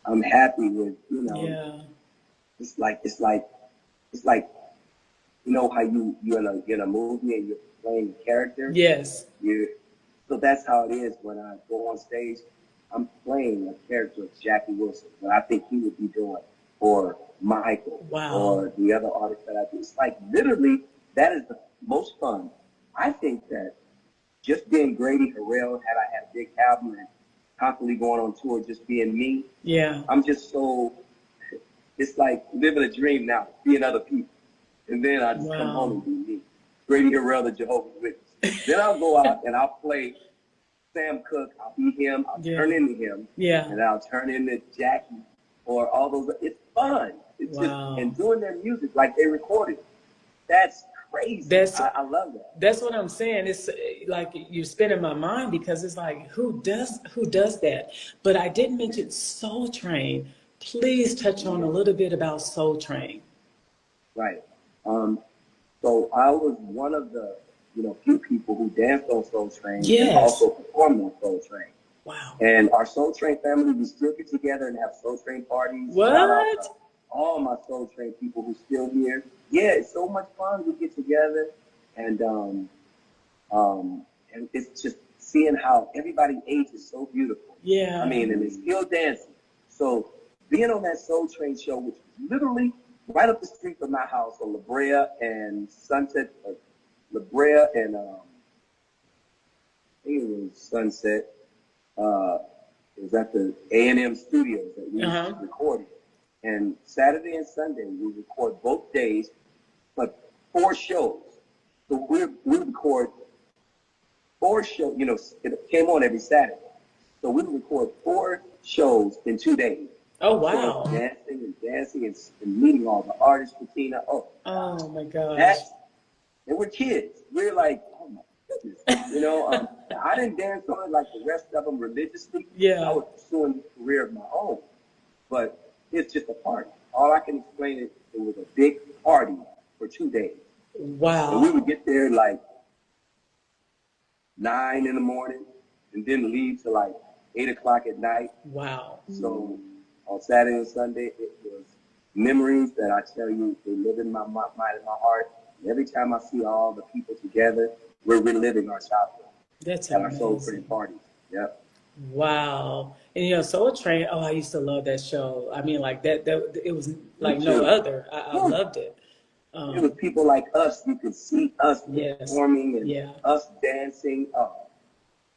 I'm happy with, Yeah. it's like how you're in a movie and you're playing a character. Yes. You So that's how it is when I go on stage. I'm playing a character of Jackie Wilson, what I think he would be doing, or Michael, Wow. or the other artists that I do. It's like literally that is the most fun. I think that just being Grady, Harrell, had I had a big album and constantly going on tour, just being me, Yeah. I'm just so, it's like living a dream now, being other people. And then I just come home Wow. and be me. Grady Harrell, the Jehovah's Witness. Then I'll go out and I'll play Sam Cooke, I'll be him, I'll turn Yeah. into him, Yeah. and I'll turn into Jackie or all those. It's fun. It's just, and Wow. doing their music like they recorded. That's crazy. That's I love that. That's what I'm saying. It's like you're spinning my mind because it's like who does that? But I didn't mention Soul Train. Please touch on a Yeah, little bit about Soul Train. right. Um, so I was one of the, few people who danced on Soul Train and Yes. also performed on Soul Train. Wow. And our Soul Train family, we still get together and have Soul Train parties. Shout out to What? all my Soul Train people who's still here. Yeah, it's so much fun. We get together and and it's just seeing how everybody ages so beautiful. I Yeah. mean, and they're still dancing. So being on that Soul Train show, which was literally right up the street from my house on La Brea and Sunset, La Brea and I think it was Sunset. Uh, it was at the A&M studios that we Uh-huh. recorded. And Saturday and Sunday, we record both days, but 4 shows. So we record 4 shows, you know, it came on every Saturday. So we record 4 shows in 2 days. Oh, wow. So dancing and meeting all the artists, Katina. Oh my gosh. And we're kids. We're like, oh my goodness. You know, I didn't dance on it like the rest of them religiously. Yeah. I was pursuing a career of my own. But it's just a party. All I can explain is it was a big party for 2 days. Wow. And we would get there like 9 in the morning and then leave till like 8 o'clock at night. Wow. So on Saturday and Sunday, it was memories that I tell you, they live in my mind and my heart. And every time I see all the people together, we're reliving our childhood. That's at our amazing. Soul Train parties. Yep. Wow. And you know, Soul Train, oh, I used to love that show. I mean, like that it was like Me no too. other. I loved it. It was people like us. You could see us Yes. performing and Yeah. us dancing. Oh,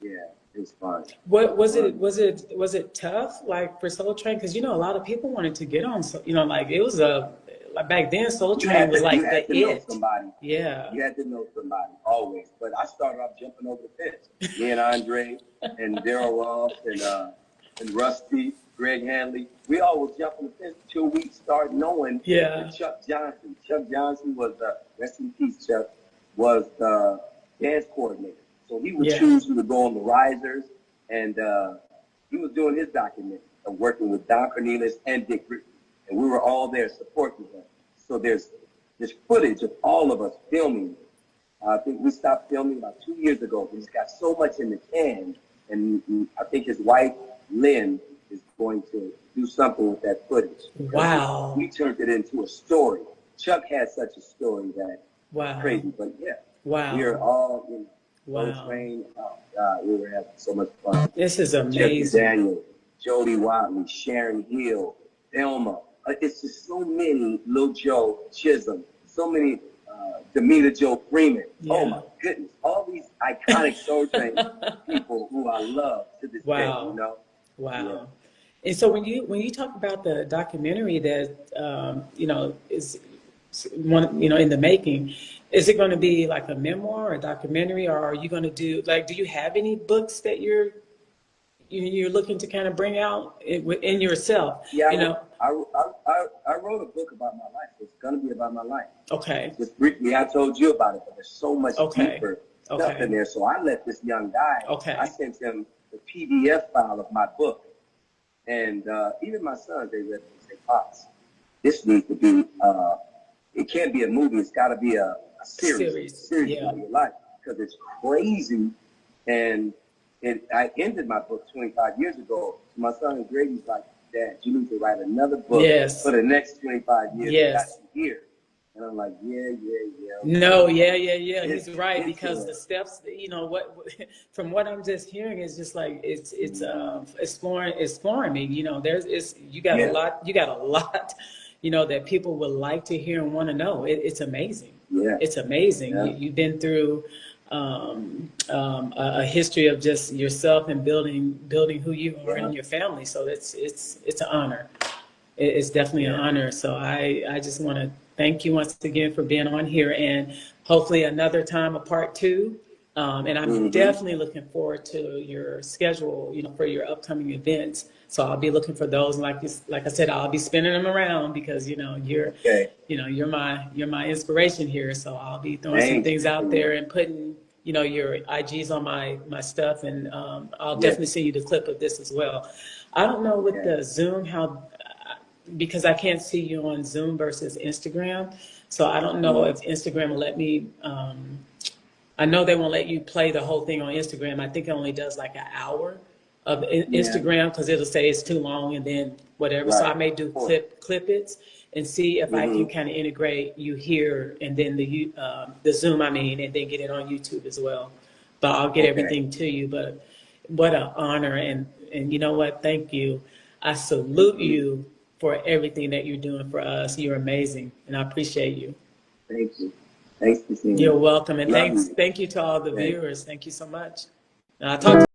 yeah, it was fun. What was it? Was it tough, like for Soul Train? Because you know, a lot of people wanted to get on. So you know, like it was like back then, Soul Train was like the know it. somebody. Yeah. You had to know somebody always. But I started off jumping over the fence. Me and Andre and Daryl Ross and Rusty, Greg Hanley. We all was jumping the fence until we started knowing that Chuck Johnson. Chuck Johnson was rest in peace, Chuck, was the dance coordinator. So he would choose who to go on the risers, and he was doing his documentary of working with Don Cornelius and Dick Rick. And we were all there supporting him. So there's footage of all of us filming. I think we stopped filming about 2 years ago. We just got so much in the can. And I think his wife, Lynn, is going to do something with that footage. Wow. We turned it into a story. Chuck had such a story that wow. crazy. But yeah, wow. we are all, you know, wow. trained. Oh, God, we were having so much fun. This is amazing. Jeffrey Daniel, Jody Watley, Sharon Hill, Thelma. It's just so many, Lil Joe Chisholm, so many, Demeter Joe Freeman. Yeah. Oh my goodness, all these iconic Soul Train people who I love to this day, you know? Wow. Yeah. And so when you talk about the documentary that, you know, is one, you know, in the making, is it going to be like a memoir or a documentary, or are you going to do, like, do you have any books that you're looking to kind of bring out in yourself? Yeah, you know, I wrote a book about my life. It's gonna be about my life. Okay. Just briefly, I told you about it, but there's so much deeper stuff in there. So I let this young guy. I sent him the PDF file of my book, and even my sons, they read it and say, "Pops, this needs to be. It can't be a movie. It's got to be a series about your life, because it's crazy." And I ended my book 25 years ago. My son Grady's like, "Dad, you need to write another book for the next 25 years. Yes. Here." And I'm like, yeah. No, yeah. He's right, because the steps, you know, what from what I'm just hearing is just like it's exploring me. You know, you got a lot, you know, that people would like to hear and want to know. It's amazing. Yeah, it's amazing. Yeah. You've been through a history of just yourself and building who you are and your family. So it's an honor. It's definitely an honor. So I just want to thank you once again for being on here, and hopefully another time, a part 2. And I'm definitely looking forward to your schedule, you know, for your upcoming events. So I'll be looking for those. And like I said, I'll be spinning them around, because, you know, you're my inspiration here. So I'll be throwing some things out there and putting, you know, your IGs on my stuff. And I'll definitely send you the clip of this as well. I don't know with the Zoom because I can't see you on Zoom versus Instagram. So I don't know if Instagram will let me, I know they won't let you play the whole thing on Instagram. I think it only does like an hour of Instagram, because it'll say it's too long and then whatever. Right. So I may do clip it and see if I can kind of integrate you here and then the Zoom, and then get it on YouTube as well. But I'll get everything to you. But what an honor. And you know what? Thank you. I salute you for everything that you're doing for us. You're amazing, and I appreciate you. Thank you. Thanks for seeing me. You're welcome, and thank you to all the viewers. Thank you so much. I'll talk to you.